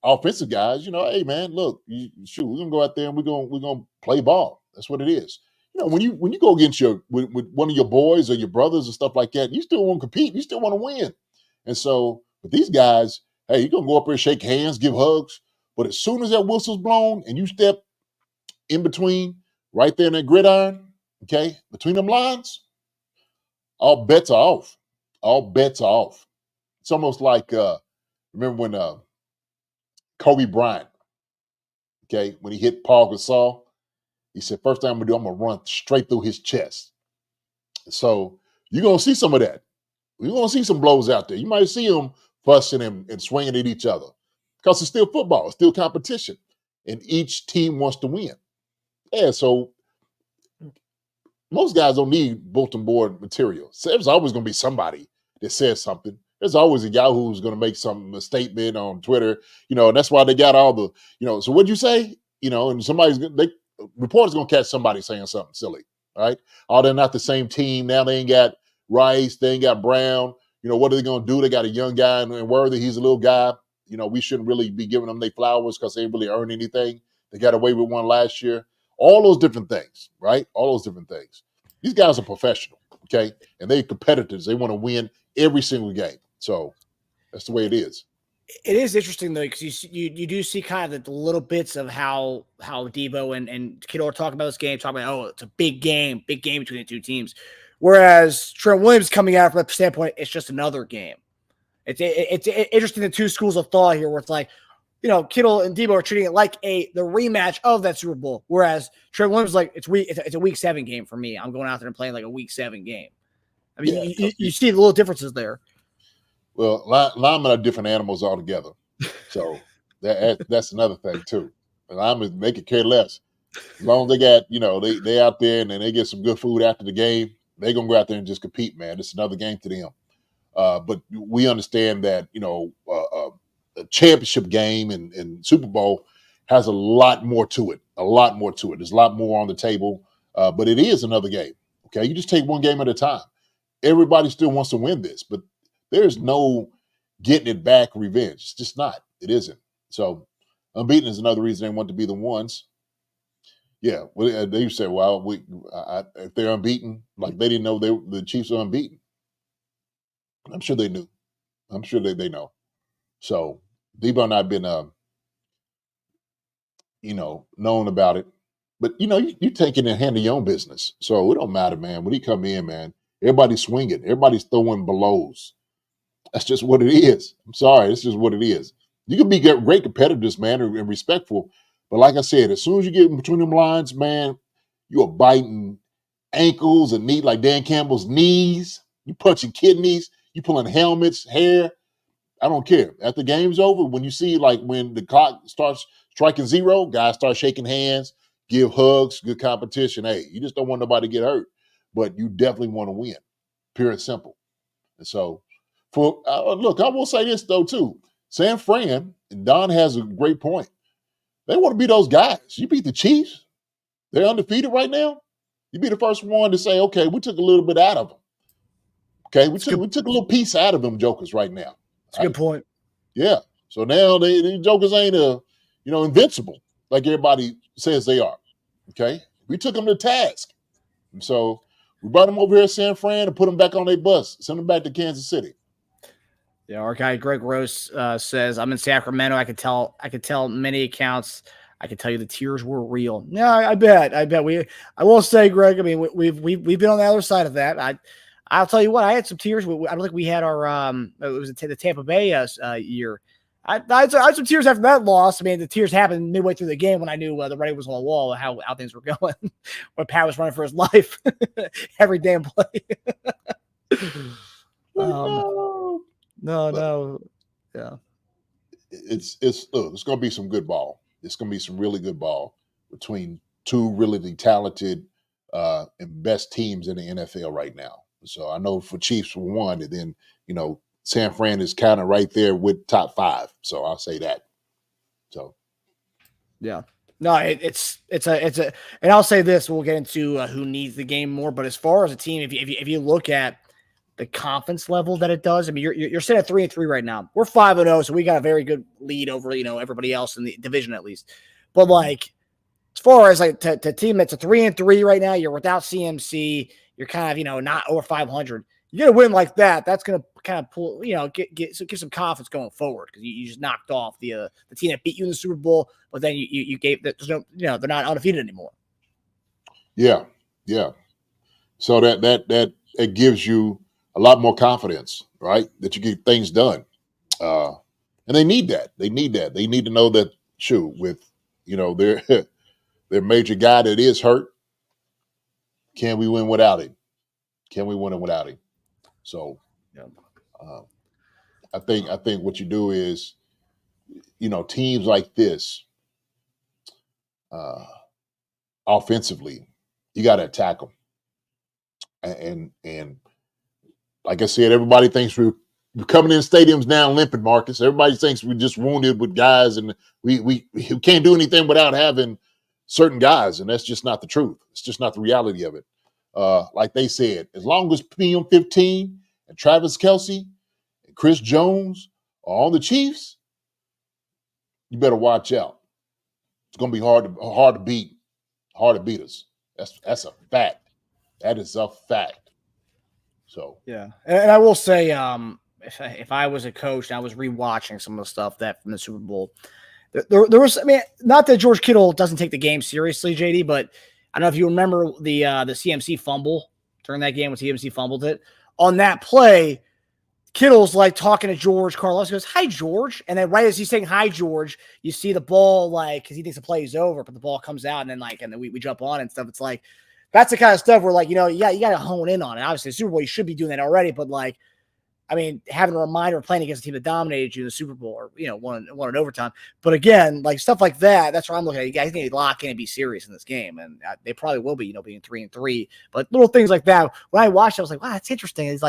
offensive guys, hey man, look, we're gonna go out there and we're gonna play ball. That's what it is. When you go against with one of your boys or your brothers and stuff like that, you still want to compete. You still want to win. And so, with these guys, hey, you're gonna go up there, shake hands, give hugs. But as soon as that whistle's blown and you step in between, right there in that gridiron, okay, between them lines, all bets are off. All bets are off. It's almost like remember when Kobe Bryant, okay, when he hit Paul Gasol, he said, first thing I'm gonna run straight through his chest. So you're gonna see some of that. You're gonna see some blows out there. You might see them fussing and swinging at each other because it's still football, it's still competition, and each team wants to win. Yeah, so most guys don't need bulletin board material. So there's always going to be somebody that says something. There's always a guy who's going to make a statement on Twitter, and that's why they got all the, so what'd you say? And reporters going to catch somebody saying something silly, right? Oh, they're not the same team. Now they ain't got Rice, they ain't got Brown. What are they going to do? They got a young guy and Worthy, he's a little guy. We shouldn't really be giving them their flowers because they ain't really earned anything. They got away with one last year. All those different things, right? All those different things. These guys are professional, okay? And they're competitors. They want to win every single game. So that's the way it is. It is interesting though, because you do see kind of the little bits of how Debo and Kittle are talking about this game, talking about, it's a big game between the two teams. Whereas Trent Williams coming out from that standpoint, it's just another game. It's interesting, the two schools of thought here, where it's like, Kittle and Debo are treating it like the rematch of that Super Bowl, whereas Trent Williams is like, it's a week 7 game for me. I'm going out there and playing like a week 7 game. I mean, you see the little differences there. Well, linemen are different animals altogether. So that's another thing too. Linemen, they could care less. As long as they got, they out there and then they get some good food after the game, they're going to go out there and just compete, man. It's another game to them. But we understand that, a championship game and Super Bowl has a lot more to it. There's a lot more on the table, but it is another game. Okay, you just take one game at a time. Everybody still wants to win this, but there's no getting it back revenge. It's just not. It isn't. So unbeaten is another reason they want to be the ones. Yeah, well, they said, well, if they're unbeaten, like they didn't know the Chiefs are unbeaten. I'm sure they knew. I'm sure they know. So Debo not been, known about it. But, you take it and handle your own business. So it don't matter, man. When he come in, man, everybody's swinging. Everybody's throwing blows. That's just what it is. I'm sorry. It's just what it is. You can be great competitors, man, and respectful. But like I said, as soon as you get in between them lines, man, you are biting ankles and knee like Dan Campbell's knees. You punching kidneys. You pulling helmets, hair. I don't care. After the game's over, when you see when the clock starts striking 0, guys start shaking hands, give hugs, good competition. Hey, you just don't want nobody to get hurt, but you definitely want to win, pure and simple. And so, look, I will say this though too. San Fran, and Dunn has a great point. They want to be those guys. You beat the Chiefs. They're undefeated right now. You be the first one to say, okay, we took a little bit out of them. Okay, we took a little piece out of them jokers right now. That's a good point. Yeah. So now the jokers ain't invincible like everybody says they are. Okay. We took them to task. And so we brought them over here to San Fran and put them back on their bus, send them back to Kansas City. Yeah, our guy Greg Rose says, I'm in Sacramento. I could tell many accounts. I can tell you the tears were real. Yeah, I bet. I will say, Greg, I mean, we've been on the other side of that. I'll tell you what, I had some tears. I don't think we had our it was the Tampa Bay year. I had some tears after that loss. I mean, the tears happened midway through the game when I knew the writing was on the wall, how things were going, when Pat was running for his life every damn play. No. Yeah. It's going to be some good ball. It's going to be some really good ball between two really talented and best teams in the NFL right now. So I know for Chiefs for one, and then San Fran is kind of right there with top 5. So I'll say that. So yeah, no, it's a, and I'll say this: we'll get into who needs the game more. But as far as a team, if you look at the confidence level that it does, I mean, you're sitting at 3-3 right now. We're 5-0, so we got a very good lead over everybody else in the division at least. But like, as far as like to team that's a 3-3 right now, you're without CMC. You're kind of not over 500. You get a win like that, that's going to kind of pull, give some confidence going forward, because you just knocked off the team that beat you in the Super Bowl, but then you gave that there's no, they're not undefeated anymore. Yeah. So that it gives you a lot more confidence, right? That you get things done, and they need that. They need to know that with their major guy that is hurt. Can we win without him? So, I think what you do is, teams like this, offensively, you got to attack them. And like I said, everybody thinks we're coming in stadiums now limping, Marcus. Everybody thinks we're just wounded with guys, and we can't do anything without having certain guys, and that's just not the truth. It's just not the reality of it. Like they said, as long as PM15 and Travis Kelce and Chris Jones are on the Chiefs, you better watch out. It's going to be hard to beat us. That's a fact. That is a fact. So yeah, and I will say, if I was a coach and I was rewatching some of the stuff that from the Super Bowl, there was, I mean, not that George Kittle doesn't take the game seriously, JD, but I don't know if you remember the CMC fumble during that game when CMC fumbled it. On that play, Kittle's like talking to George Karlaftis. He goes, "Hi, George," and then right as he's saying "Hi, George," you see the ball because he thinks the play is over, but the ball comes out, and then we jump on and stuff. It's like that's the kind of stuff where you got to hone in on it. Obviously, the Super Bowl you should be doing that already, but I mean, having a reminder of playing against a team that dominated you in the Super Bowl or, won in overtime. But again, stuff like that, that's where I'm looking at. You guys need to lock in and be serious in this game. And they probably will be, being 3-3. But little things like that, when I watched, I was like, wow, that's interesting. It's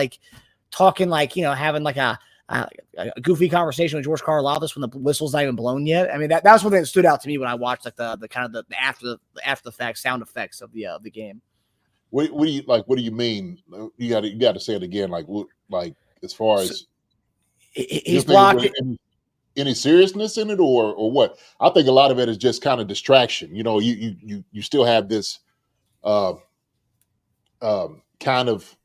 talking having a goofy conversation with George Karlaftis when the whistle's not even blown yet. I mean, that was one thing that stood out to me when I watched the kind of the after the fact sound effects of the game. What do you what do you mean? You got to say it again. As far as he's blocking. Any seriousness in it or what? I think a lot of it is just kind of distraction. You still have this kind of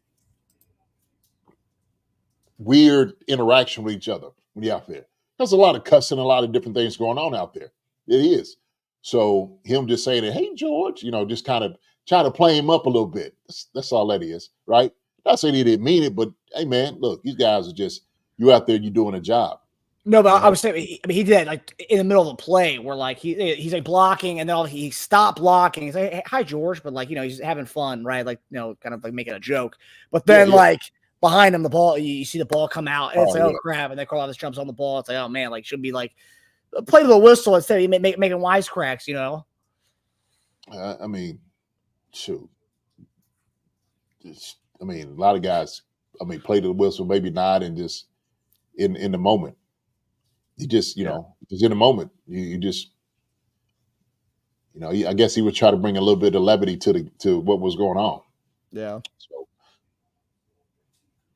weird interaction with each other when you're out there. There's a lot of cussing, a lot of different things going on out there. It is. So him just saying, "Hey, George," just kind of try to play him up a little bit. That's all that is, right? Not saying he didn't mean it, but hey, man, look, these guys are just you out there, you're doing a job. No, but I was saying, he did that in the middle of the play where he's blocking, and then he stopped blocking. He's like, "Hey, hi, George," but he's having fun, right? Kind of making a joke. But then behind him, the ball, you see the ball come out, and it's oh crap, and then Karlaftis jumps on the ball. It's like, oh man, should be play to the whistle instead of making wisecracks, I mean, shoot. A lot of guys, play to the whistle, maybe not, and just in the moment. You just, just in the moment. You just, I guess he would try to bring a little bit of levity to what was going on. Yeah. So,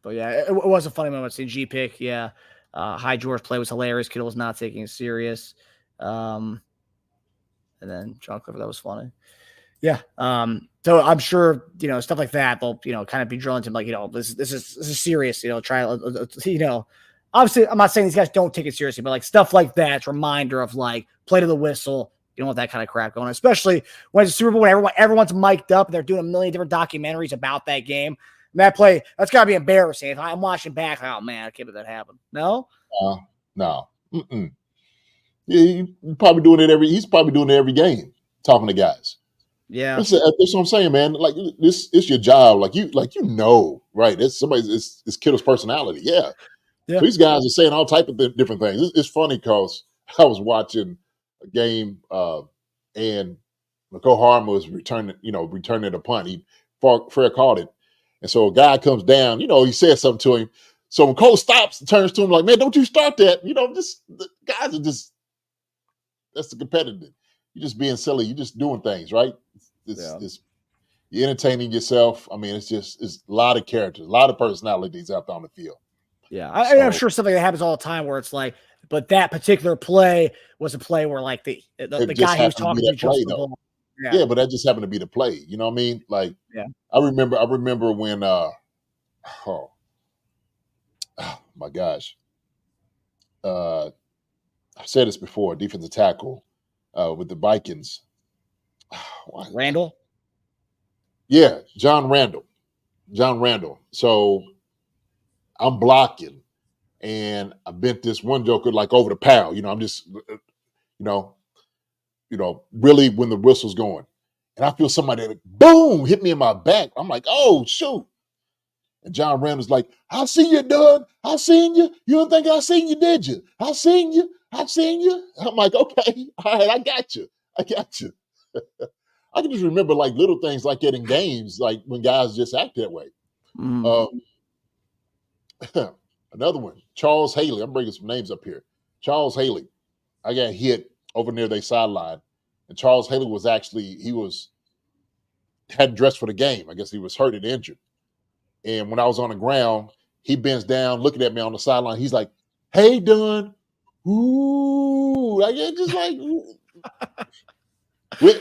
but yeah, it was a funny moment seeing G pick. Yeah. Hi George play was hilarious. Kittle was not taking it serious. And then John Clifford, that was funny. Yeah. So I'm sure, stuff like that, they'll, kind of be drilling to him, this is serious, try, obviously I'm not saying these guys don't take it seriously, but stuff like that, it's a reminder of play to the whistle. You don't want that kind of crap going on, especially when it's a Super Bowl, when everyone's mic'd up and they're doing a million different documentaries about that game. And that play, that's gotta be embarrassing. If I'm watching back, oh man, I can't believe that happened. No? No. Mm-mm. Yeah, he's probably doing it every game, talking to guys. Yeah, that's what I'm saying, man. This is your job. Right? It's Kittle's personality. Yeah. So these guys are saying all type of different things. It's funny because I was watching a game and McCall Harmon was returning a punt. Fred caught it, and so a guy comes down. He said something to him. So when Cole stops and turns to him like, "Man, don't you start that?" The guys are just that's the competitive. You're just being silly. You're just doing things, right? You're entertaining yourself. It's a lot of characters, a lot of personalities out there on the field. Yeah, I'm sure something that happens all the time where it's but that particular play was a play where the guy he was talking to jumps the ball. Yeah, but that just happened to be the play. You know what I mean? I remember when oh my gosh. I've said this before, defensive tackle with the Vikings. Randall? Yeah, John Randall. So I'm blocking, and I bent this one joker over the pal. I'm just, really when the whistle's going, and I feel somebody boom hit me in my back. I'm like, oh shoot! And John Randall's like, "I see you, Dunn. I seen you. You don't think I seen you, did you? I seen you. I'm like, okay, all right, I got you. I can just remember like little things like that in games, like when guys just act that way. Mm. Another one, Charles Haley. I'm bringing some names up here. Charles Haley. I got hit over near their sideline, and Charles Haley was actually hadn't dressed for the game. I guess he was hurt and injured. And when I was on the ground, he bends down, looking at me on the sideline. He's like, "Hey, Dunn, ooh!" Like it just like,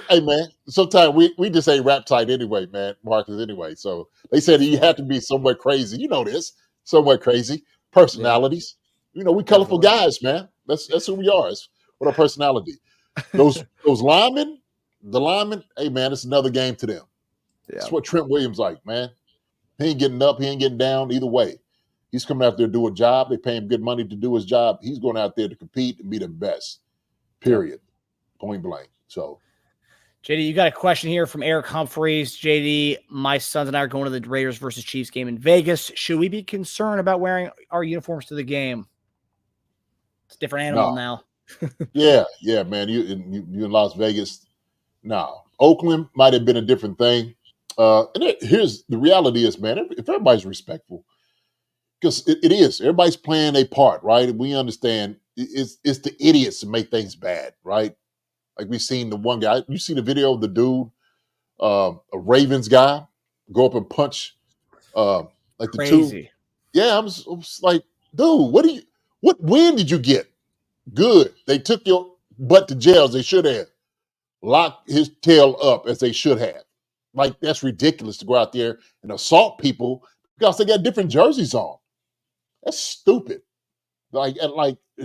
hey man. Sometimes we just ain't rap tight anyway, man, Marcus. Anyway, so they said you have to be somewhere crazy. You know this, somewhere crazy personalities. You know, we colorful Definitely. guys, man. That's who we are. It's with our personality. Those linemen, the linemen, hey man, it's another game to them. That's what Trent Williams like, man. He ain't getting up, he ain't getting down either way. He's coming out there to do a job. They pay him good money to do his job. He's going out there to compete and be the best. Period. Point blank. So JD, you got a question here from Eric Humphreys. JD, my sons and I are going to the Raiders versus Chiefs game in Vegas. Should we be concerned about wearing our uniforms to the game? It's a different animal now. yeah, man. You in Las Vegas. No. Oakland might have been a different thing. Here's the reality is, man, if everybody's respectful, because it is, everybody's playing a part, right? We understand it's the idiots that make things bad, right? Like we've seen the one guy, you see the video of the dude, a Ravens guy, go up and punch like the two. Yeah, I was like, dude, what win did you get? Good. They took your butt to jail as they should have. Locked his tail up as they should have. Like, that's ridiculous to go out there and assault people because they got different jerseys on. That's stupid. Like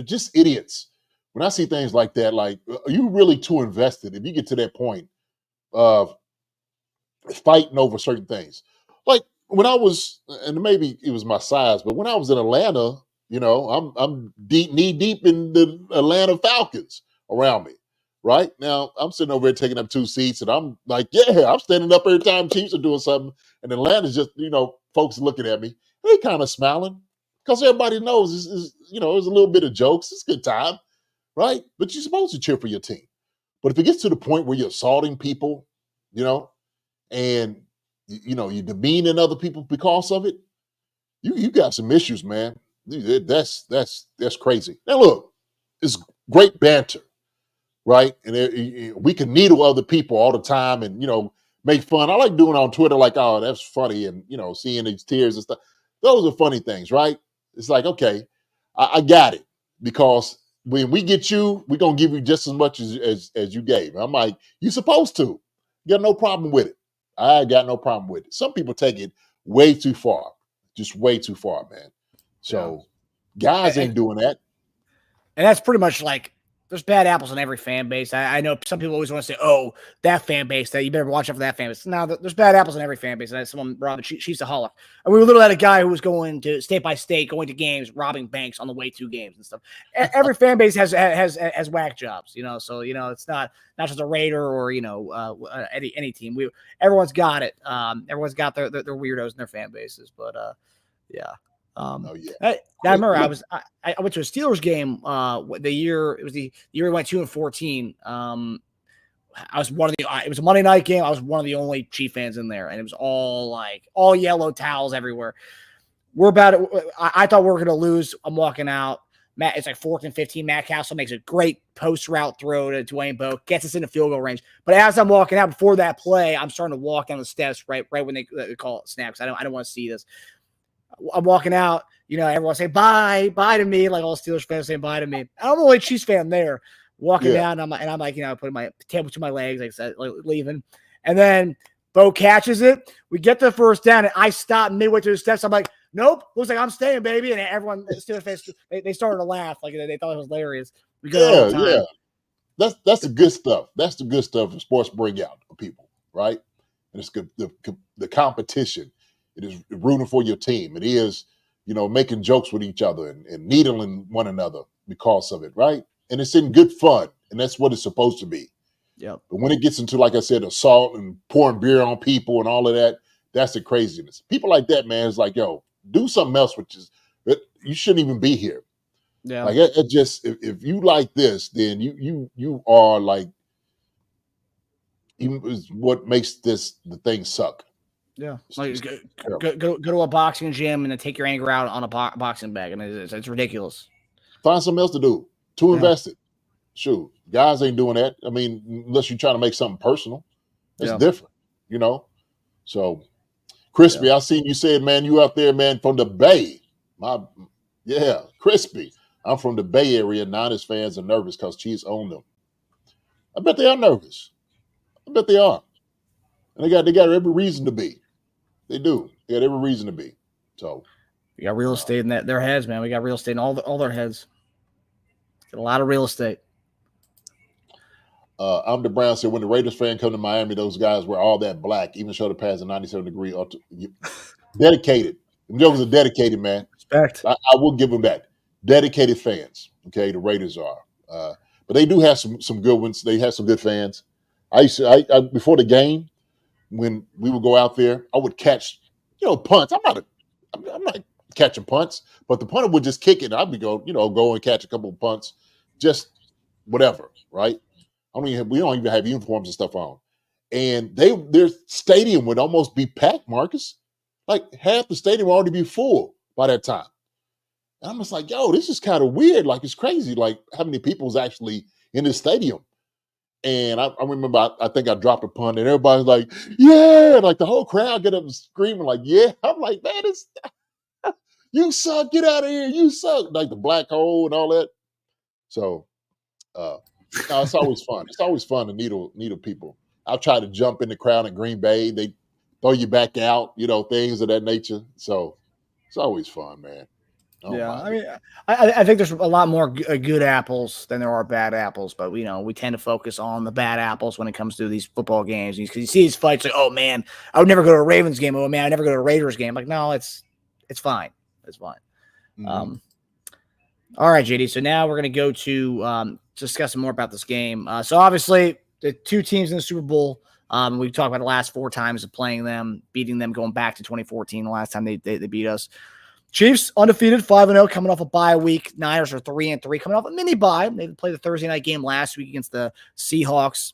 just idiots. When I see things like that, like, are you really too invested if you get to that point of fighting over certain things? Like when I was, and maybe it was my size, but when I was in Atlanta, you know, I'm knee deep in the Atlanta Falcons around me. Right now, I'm sitting over here taking up 2 seats, and I'm like, yeah, I'm standing up every time Chiefs are doing something, and Atlanta's just, you know, folks looking at me, they kind of smiling because everybody knows you know, there's a little bit of jokes, it's a good time, right? But you're supposed to cheer for your team. But if it gets to the point where you're assaulting people, you know, and you know you're demeaning other people because of it, you got some issues, man. That's crazy. Now look, it's great banter, right? And we can needle other people all the time, and you know, make fun. I like doing on Twitter, like, oh, that's funny, and you know, seeing these tears and stuff. Those are funny things, right? It's like, okay, I got it, because when we get you, we're gonna give you just as much as you gave. I'm like, you supposed to. You got no problem with it. I got no problem with it. Some people take it way too far, just way too far, man. So guys ain't doing that. And that's pretty much like, there's bad apples in every fan base. I know some people always want to say, oh, that fan base, that you better watch out for that fan base. Now, there's bad apples in every fan base. And someone brought the Chiefs a holler. And we literally had a guy who was going to state by state, going to games, robbing banks on the way to games and stuff. Every fan base has whack jobs, you know. So, you know, it's not just a Raider or, you know, any team. Everyone's got it. Everyone's got their weirdos in their fan bases. But yeah. I remember I went to a Steelers game the year we went 2-14. I was it was a Monday night game. I was one of the only Chief fans in there, and it was all yellow towels everywhere. I thought we were gonna lose. I'm walking out. It's like 4th and 15. Matt Castle makes a great post route throw to Dwayne Bowe, gets us into field goal range. But as I'm walking out before that play, I'm starting to walk down the steps right when they call it snaps. I don't want to see this. I'm walking out, you know, everyone say bye to me, like all Steelers fans saying bye to me. I'm the only Chiefs fan there, walking down, and I'm like, you know, putting my table to my legs, like I said, leaving, and then Bo catches it. We get the first down, and I stop midway through the steps. I'm like, nope, looks like I'm staying, baby. And everyone, Steelers fans, they started to laugh, like they thought it was hilarious. We go all the time. Yeah. That's the good stuff. That's the good stuff sports bring out for people, right? And it's good. The competition. It is rooting for your team. It is, you know, making jokes with each other and needling one another because of it, right? And it's in good fun, and that's what it's supposed to be. Yeah. But when it gets into, like I said, assault and pouring beer on people and all of that, that's the craziness. People like that, man, is like, yo, do something else, you shouldn't even be here. Yeah. Like it just, if you like this, then you are like even is what makes the thing suck. Yeah, It's like just go to a boxing gym and then take your anger out on a boxing bag, and it's ridiculous. Find something else to do. Too Yeah. invested. Shoot, guys ain't doing that. I mean, unless you're trying to make something personal, it's Yeah. different, you know. So, Crispy, I seen you said, man, you out there, man, from the Bay. Crispy. I'm from the Bay Area. Niners fans are nervous because Chiefs own them. I bet they are nervous. I bet they are, and they got every reason to be. They do. They got every reason to be. So we got real estate in their heads, man. We got real estate in all their heads. Got a lot of real estate. I'm the Brown said when the Raiders fan come to Miami, those guys were all that black, even showed the pass a 97-degree dedicated. Them jokers are dedicated, man. Respect. I will give them that. Dedicated fans. Okay, the Raiders are. But they do have some good ones. They have some good fans. I before the game, when we would go out there, I would catch, punts. I'm not catching punts, but the punter would just kick it. I'd be go and catch a couple of punts, just whatever, right? We don't even have uniforms and stuff on. And their stadium would almost be packed, Marcus. Like half the stadium would already be full by that time. And I'm just like, yo, this is kind of weird. Like it's crazy, like how many people's actually in this stadium. And I remember, I think I dropped a punt, and everybody's like, yeah, like the whole crowd get up and screaming, like, yeah. I'm like, man, you suck, get out of here, you suck, like the black hole and all that. So, no, it's always fun. It's always fun to needle people. I've tried to jump in the crowd in Green Bay. They throw you back out, things of that nature. So it's always fun, man. I mean, I think there's a lot more good apples than there are bad apples, but we tend to focus on the bad apples when it comes to these football games. Because you see these fights, like, oh man, I would never go to a Ravens game. Oh man, I never go to a Raiders game. Like, no, it's fine. It's fine. Mm-hmm. All right, JD. So now we're going to go to discussing more about this game. So obviously, the two teams in the Super Bowl. We've talked about the last 4 times of playing them, beating them, going back to 2014, the last time they beat us. Chiefs undefeated, 5-0, coming off a bye week. Niners are 3-3, coming off a mini bye. They played the Thursday night game last week against the Seahawks.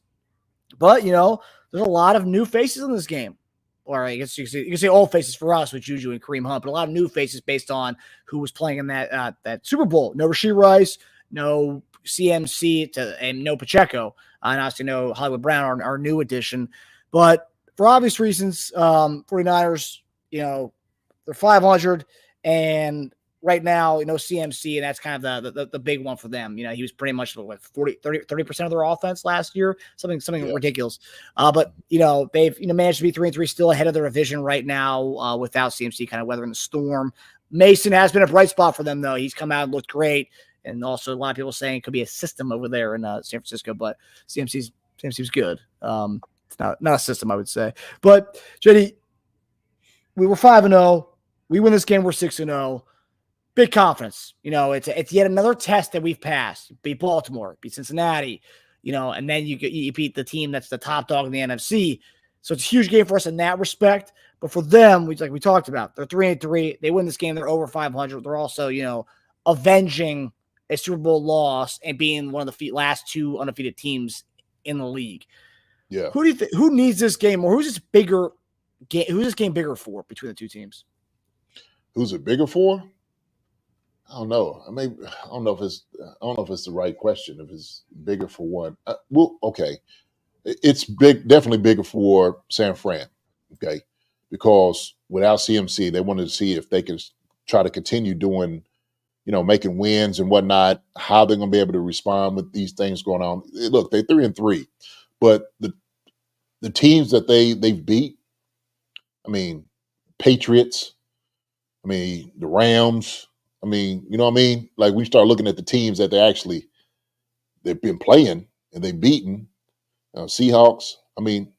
But, there's a lot of new faces in this game. Or I guess you can say old faces for us with Juju and Kareem Hunt, but a lot of new faces based on who was playing in that Super Bowl. No Rashee Rice, no CMC, and no Pacheco. And obviously no Hollywood Brown, our new addition. But for obvious reasons, 49ers, they're 500. And right now, CMC, and that's kind of the big one for them. He was pretty much like 30% of their offense last year, something ridiculous. But they've managed to be 3-3, still ahead of their division right now without CMC kind of weathering the storm. Mason has been a bright spot for them though. He's come out and looked great, and also a lot of people saying it could be a system over there in San Francisco, but CMC's good. It's not a system, I would say. But JD, we were 5-0. We win this game, we're 6-0. Big confidence. It's yet another test that we've passed. Beat Baltimore, beat Cincinnati, and then you beat the team that's the top dog in the NFC. So it's a huge game for us in that respect. But for them, like we talked about, they're 3-3. They win this game, they're over 500. They're also, avenging a Super Bowl loss and being one of the last 2 undefeated teams in the league. Yeah. Who do you think? Who needs this game more? Who's this game bigger for between the two teams? Who's it bigger for? I don't know. I don't know if it's the right question. If it's bigger for one, okay, it's definitely bigger for San Fran. Okay, because without CMC, they wanted to see if they could try to continue doing, making wins and whatnot. How they're going to be able to respond with these things going on. Look, they're 3-3, but the teams that they've beat, I mean, Patriots. I mean, the Rams. I mean, you know what I mean? Like we start looking at the teams that they've been playing and they've beaten. Seahawks. I mean,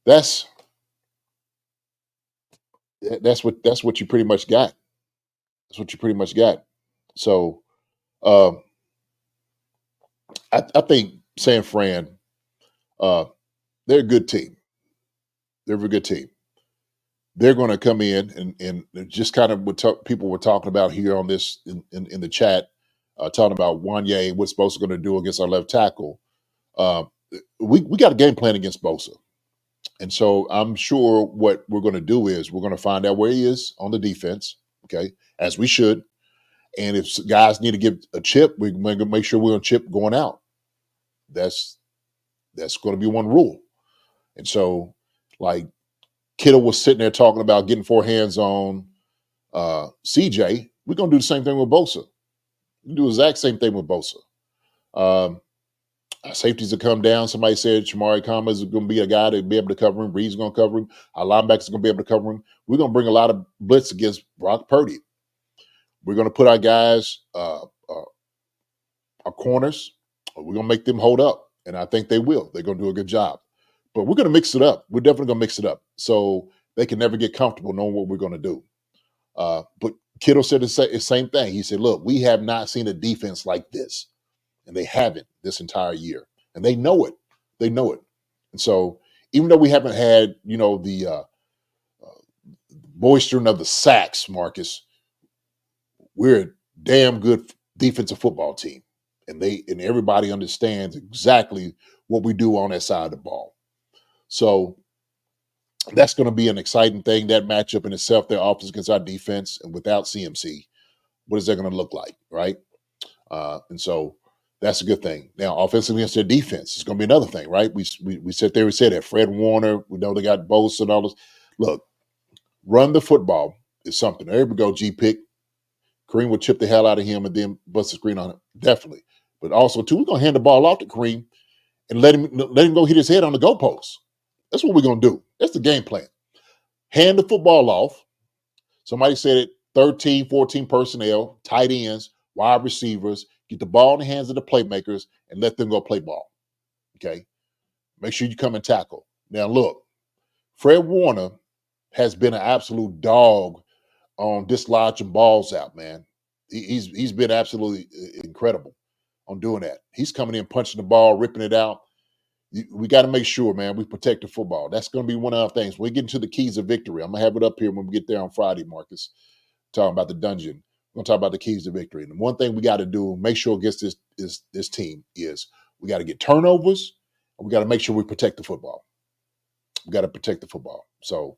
that's what you pretty much got. That's what you pretty much got. So, I think San Fran, they're a good team. They're a good team. They're going to come in and just kind of what people were talking about here on this in the chat, talking about Wanye, what's supposed to going to do against our left tackle. we got a game plan against Bosa. And so I'm sure what we're going to do is we're going to find out where he is on the defense, okay, as we should. And if guys need to give a chip, we're going to make sure we're on chip going out. That's going to be one rule. And so, like, Kittle was sitting there talking about getting 4 hands on CJ. We're going to do the same thing with Bosa. We do the exact same thing with Bosa. Our safeties will come down. Somebody said Shamari Kama is going to be a guy to be able to cover him. Reed's going to cover him. Our linebackers are going to be able to cover him. We're going to bring a lot of blitz against Brock Purdy. We're going to put our guys, our corners, we're going to make them hold up. And I think they will. They're going to do a good job. But we're going to mix it up. We're definitely going to mix it up so they can never get comfortable knowing what we're going to do. But Kittle said the same thing. He said, look, we have not seen a defense like this. And they haven't this entire year. And they know it. They know it. And so even though we haven't had, the boistering of the sacks, Marcus, we're a damn good defensive football team. And everybody understands exactly what we do on that side of the ball. So that's going to be an exciting thing, that matchup in itself, their offense against our defense. And without CMC, what is that going to look like, right? And so that's a good thing. Now, offensively against their defense is going to be another thing, right? We sat there and said that Fred Warner, we know they got Bolster and all this. Look, run the football is something. There we go, G-Pick. Kareem would chip the hell out of him and then bust the screen on him. Definitely. But also, too, we're going to hand the ball off to Kareem and let him go hit his head on the goalpost. That's what we're going to do. That's the game plan. Hand the football off. Somebody said it, 13, 14 personnel, tight ends, wide receivers, get the ball in the hands of the playmakers and let them go play ball. Okay? Make sure you come and tackle. Now, look, Fred Warner has been an absolute dog on dislodging balls out, man. He's been absolutely incredible on doing that. He's coming in, punching the ball, ripping it out. We got to make sure, man, we protect the football. That's going to be one of our things. We get into the keys of victory. I'm going to have it up here when we get there on Friday, Marcus, talking about the dungeon. We're going to talk about the keys to victory. And one thing we got to do, make sure against this team is we got to get turnovers and we got to make sure we protect the football. We got to protect the football. So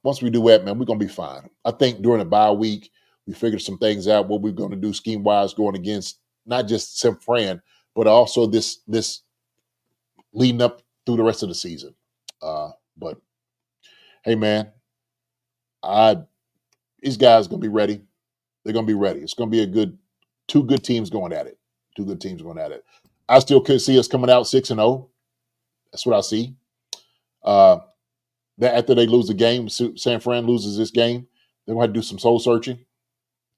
once we do that, man, we're going to be fine. I think during the bye week, we figured some things out, what we're going to do scheme-wise going against not just San Fran, but also this leading up through the rest of the season. But hey, man, these guys are going to be ready. They're going to be ready. It's going to be two good teams going at it. Two good teams going at it. I still could see us coming out 6-0. That's what I see. That after they lose the game, San Fran loses this game, they're going to have to do some soul searching.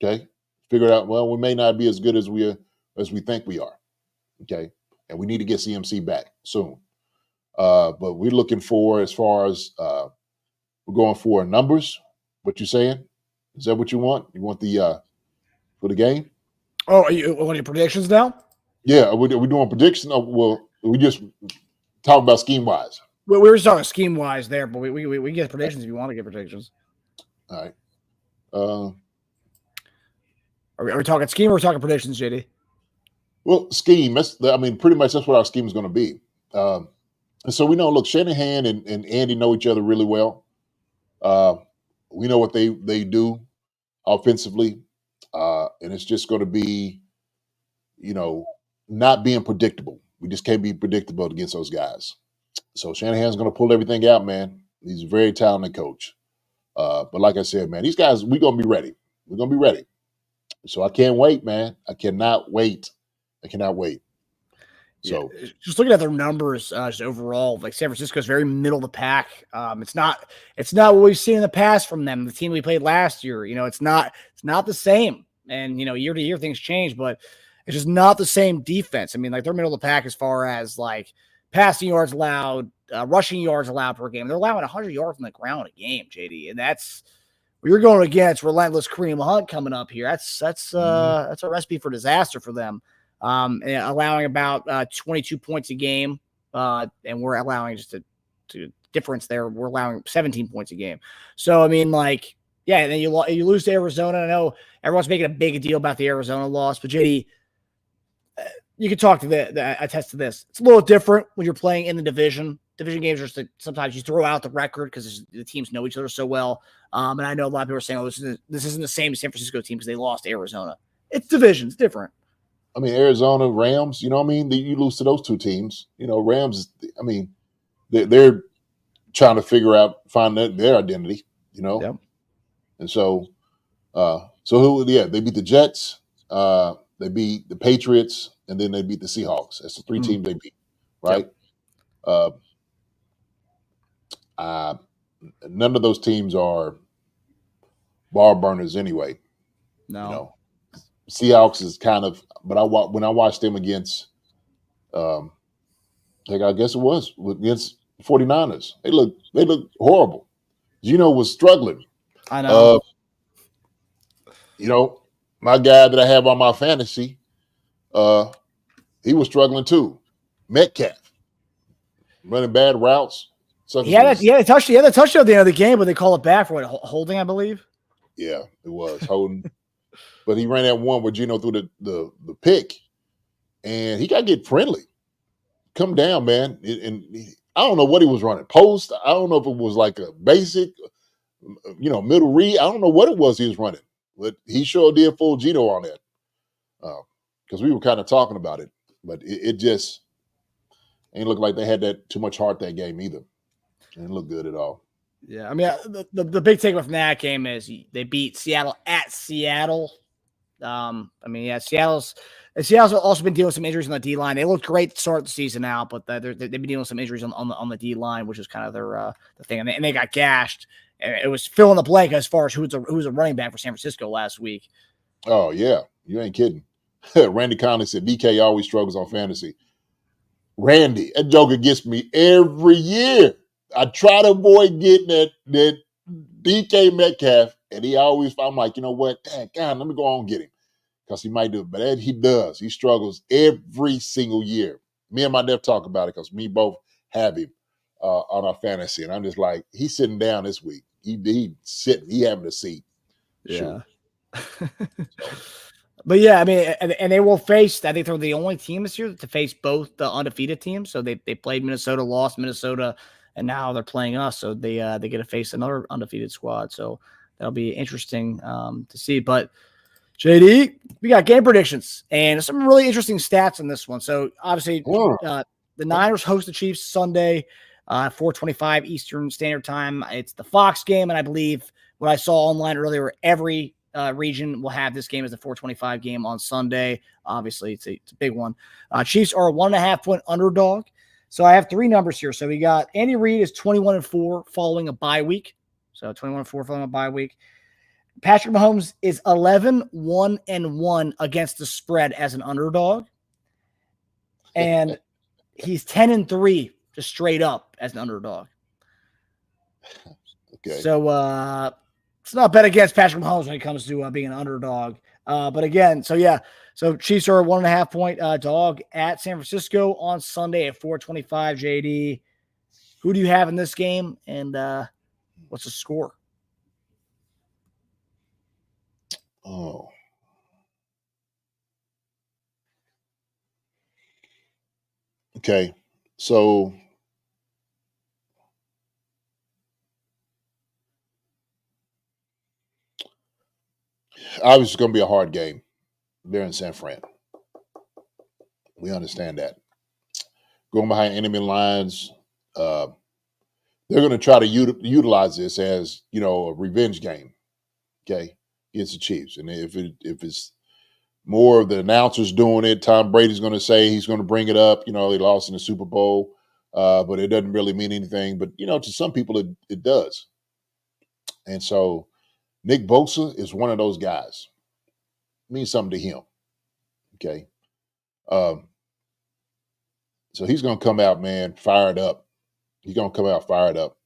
Okay, figure out. Well, we may not be as good as we think we are. Okay, and we need to get CMC back soon. But we're looking for, as far as we're going for numbers. What you saying? Is that what you want? You want the for the game? Oh, are you want your predictions now? Yeah, are we doing predictions? Well, we just talk about scheme wise. We were just talking scheme wise there, but we can get predictions if you want to get predictions. All right. Are we talking scheme or are we talking predictions, JD? Well, scheme. Pretty much that's what our scheme is going to be. And so we know, look, Shanahan and Andy know each other really well. We know what they do offensively. And it's just going to be, not being predictable. We just can't be predictable against those guys. So Shanahan's going to pull everything out, man. He's a very talented coach. But like I said, man, these guys, we're going to be ready. We're going to be ready. So I can't wait, man. I cannot wait. So just looking at their numbers, just overall, like San Francisco's very middle of the pack. It's not what we've seen in the past from them. The team we played last year, it's not the same. And year to year things change, but it's just not the same defense. I mean, like they're middle of the pack as far as like passing yards allowed, rushing yards allowed per game. They're allowing 100 yards on the ground a game, JD, and that's you're going against relentless Kareem Hunt coming up here. That's a recipe for disaster for them. Allowing about 22 points a game, and we're allowing just a difference there. We're allowing 17 points a game. So, I mean, like, yeah, and then you lose to Arizona. I know everyone's making a big deal about the Arizona loss, but JD, you can talk to attest to this. It's a little different when you're playing in the division. Division games are sometimes you throw out the record because the teams know each other so well. And I know a lot of people are saying, "Oh, this isn't the same San Francisco team because they lost to Arizona." It's division. It's different. I mean, Arizona, Rams, you know what I mean? You lose to those two teams. You know, Rams, I mean, they're trying to find their identity, you know? Yep. And so, they beat the Jets, they beat the Patriots, and then they beat the Seahawks. That's the three teams they beat, right? Yep. None of those teams are bar burners anyway. No. You know, Seahawks is kind of, but when I watched them against, I guess it was against 49ers, they look horrible. Gino was struggling. I know. You know, my guy that I have on my fantasy, he was struggling too. Metcalf running bad routes. He had a touchdown at the end of the game, but they call it back for holding, I believe. Yeah, it was holding. But he ran that one where Gino threw the pick, and he got to get friendly. Come down, man. And I don't know what he was running. Post. I don't know if it was like a basic, middle read. I don't know what it was he was running, but he sure did fool Gino on that. Because we were kind of talking about it, but it just ain't look like they had that too much heart that game either. It didn't look good at all. Yeah, I mean, the big takeaway from that game is they beat Seattle at Seattle. Seattle's also been dealing with some injuries on the D line. They looked great to start the season out, but they've been dealing with some injuries on the D line, which is kind of their the thing. And they got gashed. It was fill in the blank as far as who's a running back for San Francisco last week. Oh yeah, you ain't kidding. Randy Conley said BK always struggles on fantasy. Randy, that joker gets me every year. I try to avoid getting that DK Metcalf, and I'm like, you know what? God, let me go on and get him because he might do it. But he does. He struggles every single year. Me and my nephew talk about it because me both have him on our fantasy, and I'm just like, he's sitting down this week. He sitting. He having a seat. Yeah. But yeah, I mean, and they will face. I think they're the only team this year to face both the undefeated teams. So they played Minnesota, lost Minnesota, and now they're playing us. So they get to face another undefeated squad. So that'll be interesting to see. But JD, we got game predictions and some really interesting stats in this one. So obviously, the Niners host the Chiefs Sunday, 4:25 Eastern Standard Time. It's the Fox game, and I believe what I saw online earlier, every region will have this game as a 4:25 game on Sunday. Obviously, it's a big one. Chiefs are a 1.5 point underdog. So I have three numbers here. So we got Andy Reid is 21-4 following a bye week. So 21-4 following a bye week. Patrick Mahomes is 11-1-1 against the spread as an underdog. And he's 10-3 just straight up as an underdog. Okay. So it's not bet against Patrick Mahomes when it comes to being an underdog. But again, so Chiefs are a 1.5 point dog at San Francisco on Sunday at 4:25. JD, who do you have in this game, and what's the score? Oh. Okay. So obviously it's going to be a hard game. They're in San Fran. We understand that. Going behind enemy lines, they're going to try to utilize this as, a revenge game, okay, against the Chiefs. And if it's more of the announcers doing it, Tom Brady's going to say he's going to bring it up. They lost in the Super Bowl, but it doesn't really mean anything. But, to some people, it does. And so Nick Bosa is one of those guys. It means something to him, okay? So he's going to come out, man, fired up. He's going to come out fired up.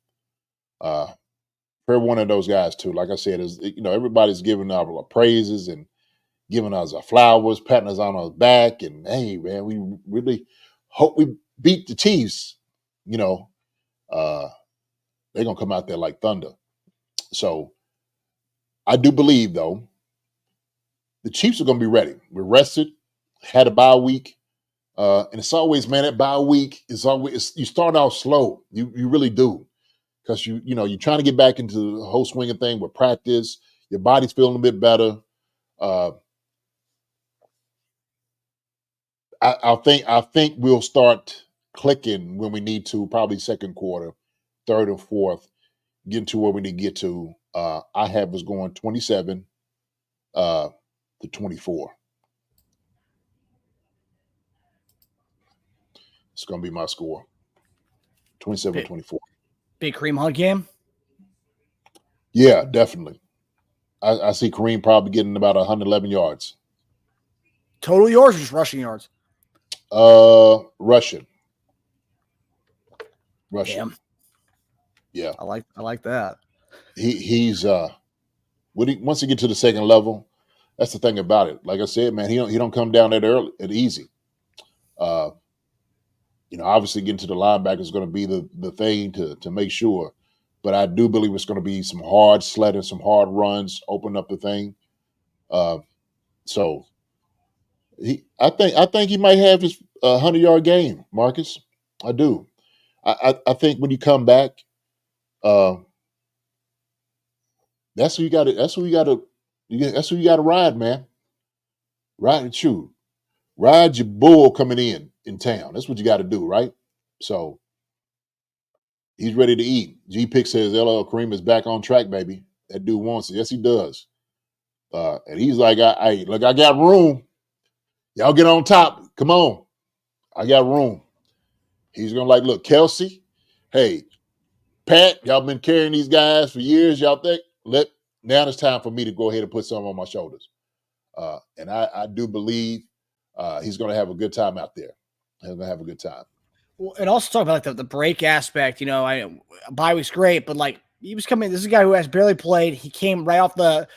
For one of those guys, too. Like I said, everybody's giving our praises and giving us our flowers, patting us on our back. And, hey, man, we really hope we beat the Chiefs. They're going to come out there like thunder. So I do believe, though, the Chiefs are going to be ready. We're rested, had a bye week. And it's always, man, that bye week is always you start out slow. You really do. Because you're trying to get back into the whole swinging thing with practice. Your body's feeling a bit better. Uh, I think we'll start clicking when we need to, probably second quarter, third or fourth, getting to where we need to get to. I have us going 27 to 24. It's going to be my score. 27-24. Big Kareem Hunt game? Yeah, definitely. I see Kareem probably getting about 111 yards. Total yards or just rushing yards? Rushing. Damn. Yeah. I like that. He's once he get to the second level, that's the thing about it. Like I said, man, he don't come down that early and easy. Obviously getting to the linebacker is going to be the thing to make sure. But I do believe it's going to be some hard sledding, some hard runs, open up the thing. So I think he might have his 100-yard game, Marcus. I do. I think when you come back, that's who you got to. That's who you got to. That's who you got to ride, man. Ride and chew. Ride your bull coming in town. That's what you got to do, right? So he's ready to eat. G Pick says LL Kareem is back on track, baby. That dude wants it. Yes, he does. And he's like, I got room. Y'all get on top. Come on. I got room. He's gonna look, Kelsey. Hey, Pat, y'all been carrying these guys for years. Y'all think now it's time for me to go ahead and put some on my shoulders. And I do believe he's going to have a good time out there. He's going to have a good time. Well, and also talk about the break aspect. Bye week's great, but he was coming. This is a guy who has barely played. He came right off the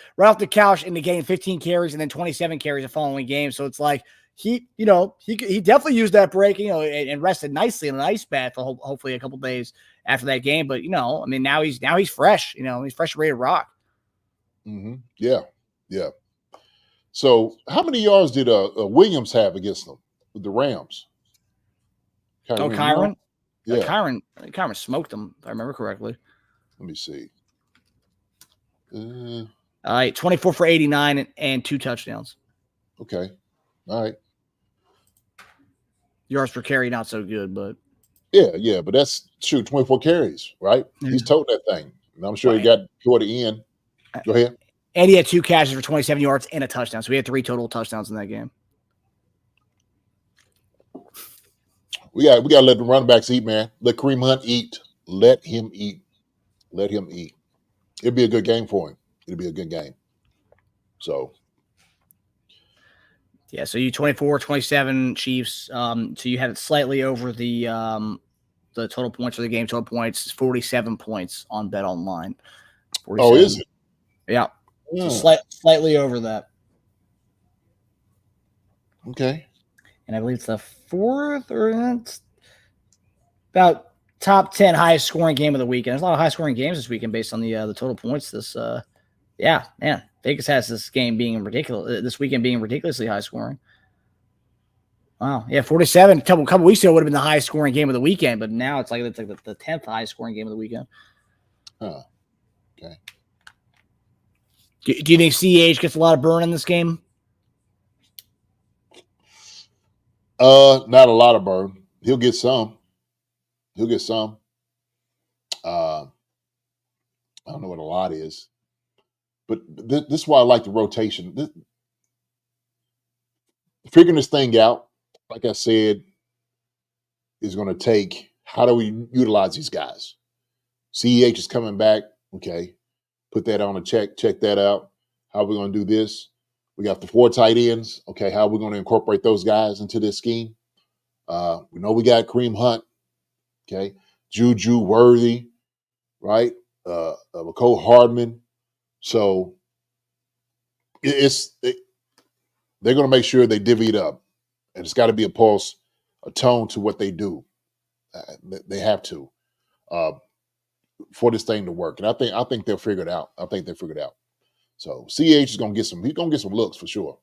couch into getting 15 carries and then 27 carries the following game. So it's like he definitely used that break, and rested nicely in an ice bath for hopefully a couple days after that game. But now he's fresh. He's fresh, ready to rock. Mm-hmm. Yeah. So how many yards did Williams have against them with the Rams? Kyron? Yeah. Kyron smoked them, if I remember correctly. Let me see. All right, 24 for 89 and 2 touchdowns. Okay. All right. Yards per carry, not so good, but yeah, but that's 24 carries, right? Yeah. He's toting that thing. And I'm sure he got toward the end. Go ahead. And he had 2 catches for 27 yards and a touchdown. So he had 3 total touchdowns in that game. We got to let the running backs eat, man. Let Kareem Hunt eat. Let him eat. It'll be a good game for him. It'll be a good game. So. Yeah, so you 24-27 Chiefs. So you had it slightly over the total points for the game. Total points, 47 points on Bet Online. 47. Oh, is it? Yeah. So slightly over that. Okay. And I believe it's the 4th or about top 10 highest scoring game of the weekend. There's a lot of high scoring games this weekend based on the total points. Yeah, man. Vegas has this game being ridiculous. This weekend being ridiculously high scoring. Wow. Yeah, 47. A couple weeks ago would have been the highest scoring game of the weekend, but now it's like the 10th highest scoring game of the weekend. Huh. Okay. Do you think CH gets a lot of burn in this game? Not a lot of burn. He'll get some. I don't know what a lot is, but this is why I like the rotation. Figuring this thing out, like I said, is going to take how do we utilize these guys? CEH is coming back. Okay. Put that on a check that out. How are we going to do this? We got the 4 tight ends. Okay. How are we going to incorporate those guys into this scheme? We know we got Kareem Hunt. Okay. Juju Worthy, right? McCole Hardman. So they're going to make sure they divvy it up. And it's got to be a pulse, a tone to what they do. They have to for this thing to work. And I think they'll figure it out. So CH is going to get some. He's going to get some looks for sure.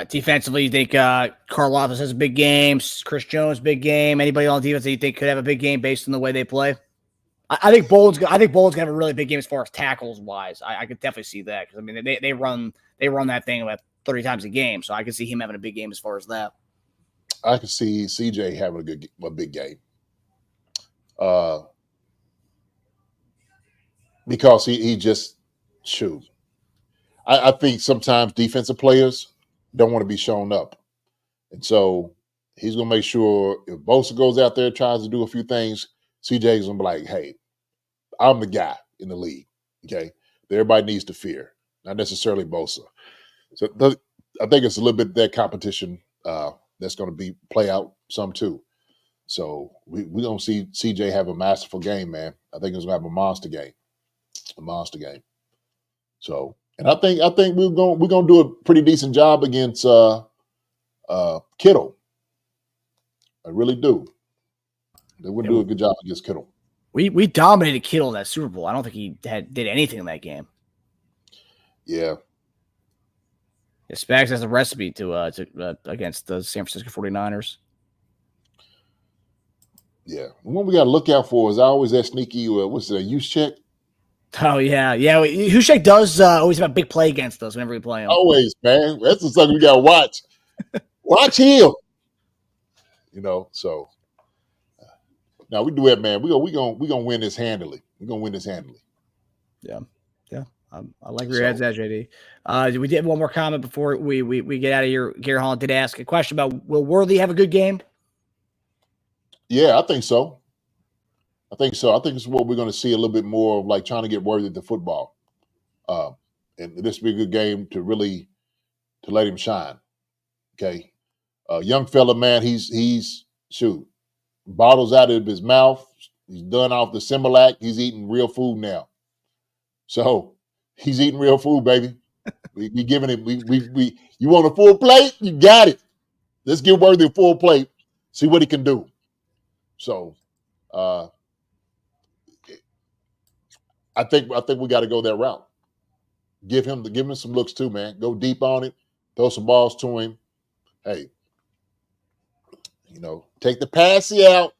Defensively, you think Karlaftis has a big game, Chris Jones big game. Anybody on defense that you think could have a big game based on the way they play? I think Bolden's gonna have a really big game as far as tackles wise. I could definitely see that because I mean they run that thing about 30 times a game, so I could see him having a big game as far as that. I could see CJ having a big game. Because he just shoot. I think sometimes defensive players don't want to be shown up. And so he's gonna make sure if Bosa goes out there, tries to do a few things, CJ's gonna be like, hey, I'm the guy in the league. Okay. Everybody needs to fear, not necessarily Bosa. So I think it's a little bit that competition that's gonna play out some too. So we're gonna see CJ have a masterful game, man. I think he's gonna have a monster game. A monster game. So, and I think we're gonna do a pretty decent job against Kittle. I really do. They would do a good job against Kittle. We dominated Kittle in that Super Bowl. I don't think he did anything in that game. Yeah. Spags has a recipe to against the San Francisco 49ers. Yeah. The one we got to look out for is always that sneaky, what's it, a use check? Oh, yeah. Yeah. Hushek does always have a big play against us whenever we play him. Always, man. That's something we got to watch. Watch him. So now we do it, man. We're gonna win this handily. We're gonna win this handily. Yeah. Yeah. I like where your head's at, JD. We did one more comment before we get out of here. Gary Holland did ask a question about will Worthy have a good game? Yeah, I think so. I think it's what we're going to see a little bit more of, like trying to get Worthy to football. And this will be a good game to really to let him shine. Okay. Young fella, man, he's bottles out of his mouth. He's done off the Similac. He's eating real food now. So he's eating real food, baby. We giving him, you want a full plate? You got it. Let's give Worthy a full plate. See what he can do. So, I think we got to go that route. Give him some looks too, man. Go deep on it. Throw some balls to him. Hey, take the passy out.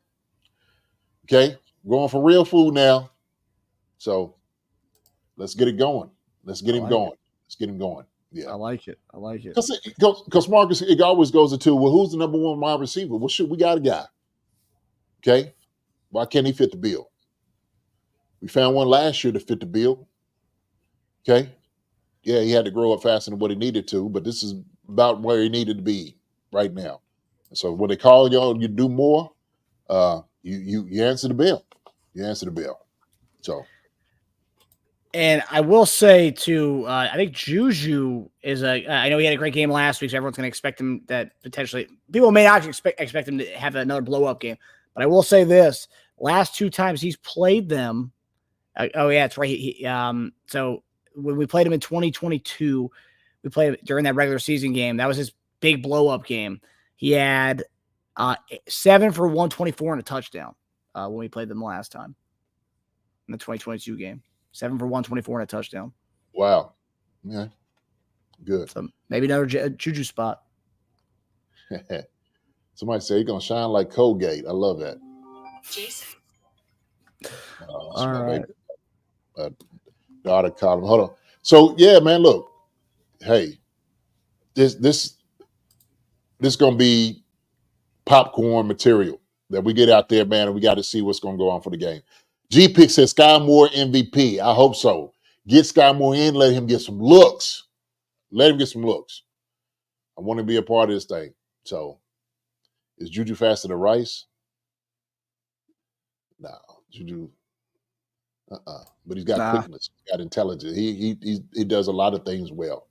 Okay, going for real food now. So let's get it going. Let's get him going. Let's get him going. Yeah, I like it. Because Marcus, it always goes into, well, who's the number one wide receiver? Well, we got a guy. Okay, why can't he fit the bill? We found one last year to fit the bill. Okay. Yeah, he had to grow up faster than what he needed to, but this is about where he needed to be right now. So when they call y'all, you do more, you answer the bell. You answer the bell. So. And I will say too, I think Juju is I know he had a great game last week, so everyone's going to expect him that potentially people may not expect him to have another blow up game. But I will say this: last two times he's played them. Oh yeah, that's right. So when we played him in 2022, we played during that regular season game. That was his big blow up game. He had 7 for 124 and a touchdown when we played them last time in the 2022 game. 7 for 124 and a touchdown. Wow. Yeah. Good. So maybe another Juju spot. Somebody say he's gonna shine like Colgate. I love that. Jason. All right. Daughter column. Hold on. So yeah, man. Look, hey, this gonna be popcorn material that we get out there, man, and we got to see what's gonna go on for the game. G Pick says Sky Moore MVP. I hope so. Get Sky Moore in. Let him get some looks. Let him get some looks. I want to be a part of this thing. So, is Juju faster than Rice? No, Juju. But he's got quickness. He's got intelligence. He does a lot of things well.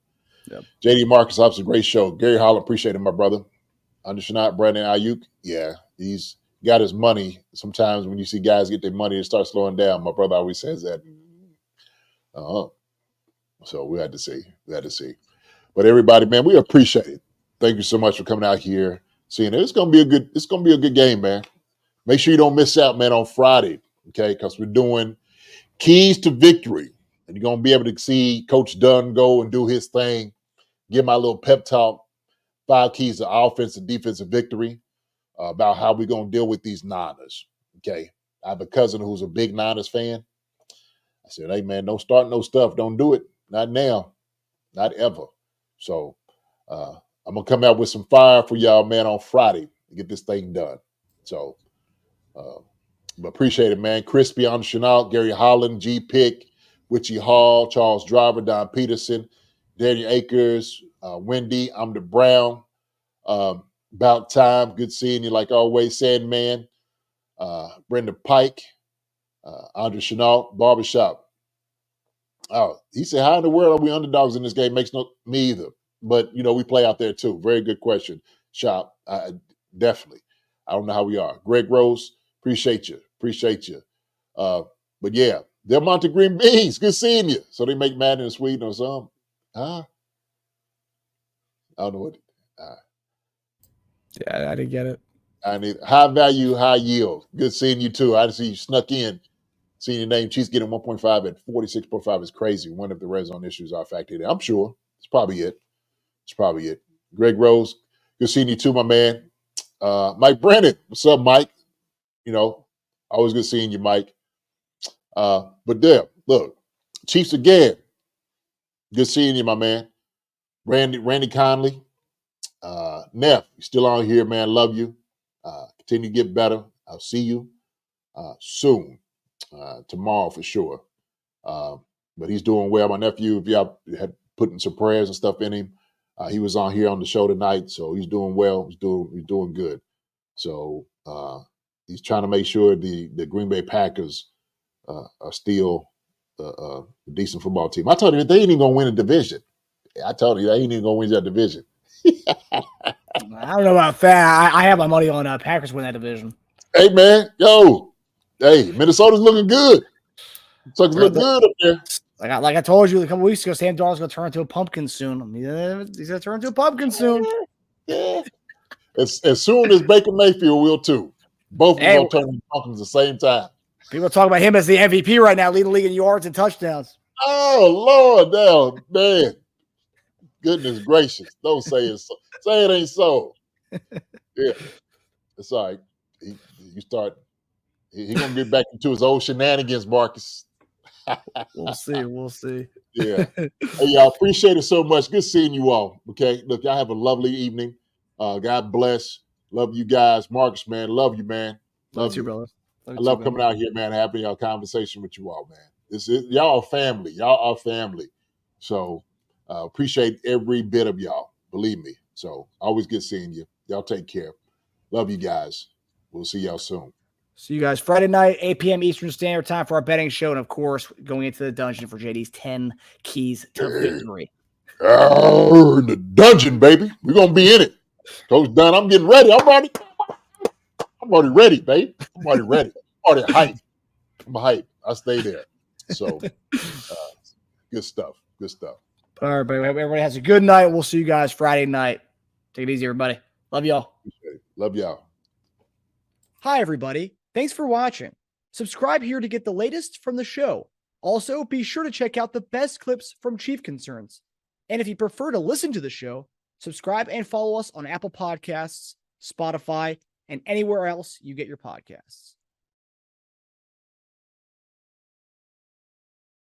Yep. JD Marcus, that's a great show. Gary Hall, appreciate it, my brother. Undershanat, Brandon Ayuk. Yeah, he's got his money. Sometimes when you see guys get their money, it starts slowing down. My brother always says that. So we had to see. But everybody, man, we appreciate it. Thank you so much for coming out here, seeing it. It's gonna be a good game, man. Make sure you don't miss out, man, on Friday, okay? Because we're doing Keys to Victory. And you're gonna be able to see Coach Dunn go and do his thing, give my little pep talk. 5 keys to offense and defensive victory, about how we're going to deal with these Niners. Okay. I have a cousin who's a big Niners fan. I said, hey, man, don't start no stuff. Don't do it. Not now. Not ever. So I'm going to come out with some fire for y'all, man, on Friday to get this thing done. So, but appreciate it, man. Crispy on the Chenault, Gary Holland, G. Pick, Witchy Hall, Charles Driver, Don Peterson, Daniel Akers, Wendy, I'm the Brown. About time. Good seeing you, like always, Sandman, Brenda Pike, Andre Chenault, Barbershop. Oh, he said, how in the world are we underdogs in this game? Makes no me either. But, we play out there too. Very good question, Shop. Definitely. I don't know how we are. Greg Rose, appreciate you. Appreciate you. But yeah, they're Monte Green Beans. Good seeing you. So they make Madden in Sweden or something. Huh? I don't know what. Yeah, I didn't get it. I need high value, high yield. Good seeing you too. I see you snuck in. Seeing your name, Chiefs getting 1.5 at 46.5 is crazy. One of the red zone issues are factored in. I'm sure. It's probably it. It's probably it. Greg Rose, good seeing you too, my man. Mike Brennan, what's up, Mike? Always good seeing you, Mike. But there, look, Chiefs again. Good seeing you, my man. Randy Conley. Neff, you still on here, man. Love you. Continue to get better. I'll see you soon. Tomorrow for sure. But he's doing well. My nephew, if y'all had putting some prayers and stuff in him, he was on here on the show tonight, so he's doing well. He's doing good. So he's trying to make sure the Green Bay Packers are still a decent football team. I told him they ain't even gonna win a division. I told him they ain't even gonna win that division. I don't know about that. I have my money on Packers win that division. Hey man, Minnesota's looking good. So look good up there. Like I told you a couple weeks ago, Sam Darnold's going to turn into a pumpkin soon. He's going to turn into a pumpkin soon. Yeah. As soon as Baker Mayfield will too. Both of them going to turn into pumpkins at the same time. People talk about him as the MVP right now, leading the league in yards and touchdowns. Oh, Lord, now, man. Goodness gracious. Don't say it so. Say it ain't so. Yeah. It's all right. He's going to get back into his old shenanigans, Marcus. We'll see. Yeah. Hey, y'all, appreciate it so much. Good seeing you all. Okay. Look, y'all have a lovely evening. God bless. Love you guys. Marcus, man. Love you, man. Love you, brother. I love coming out here, man, having y'all conversation with you all, man. Y'all are family. Y'all are family. So appreciate every bit of y'all. Believe me. So always good seeing you. Y'all take care. Love you guys. We'll see y'all soon. See you guys Friday night, 8 p.m. Eastern Standard Time for our betting show. And, of course, going into the dungeon for JD's 10 keys to victory. The dungeon, baby. We're going to be in it. Coach Dunn, I'm getting ready. I'm already ready, babe. I'm already ready. I'm already hyped. I'm hyped. I stay there. So, good stuff. Good stuff. All right, everybody. Everybody has a good night. We'll see you guys Friday night. Take it easy, everybody. Love y'all. Love y'all. Hi, everybody. Thanks for watching. Subscribe here to get the latest from the show. Also, be sure to check out the best clips from Chief Concerns. And if you prefer to listen to the show, subscribe and follow us on Apple Podcasts, Spotify, and anywhere else you get your podcasts.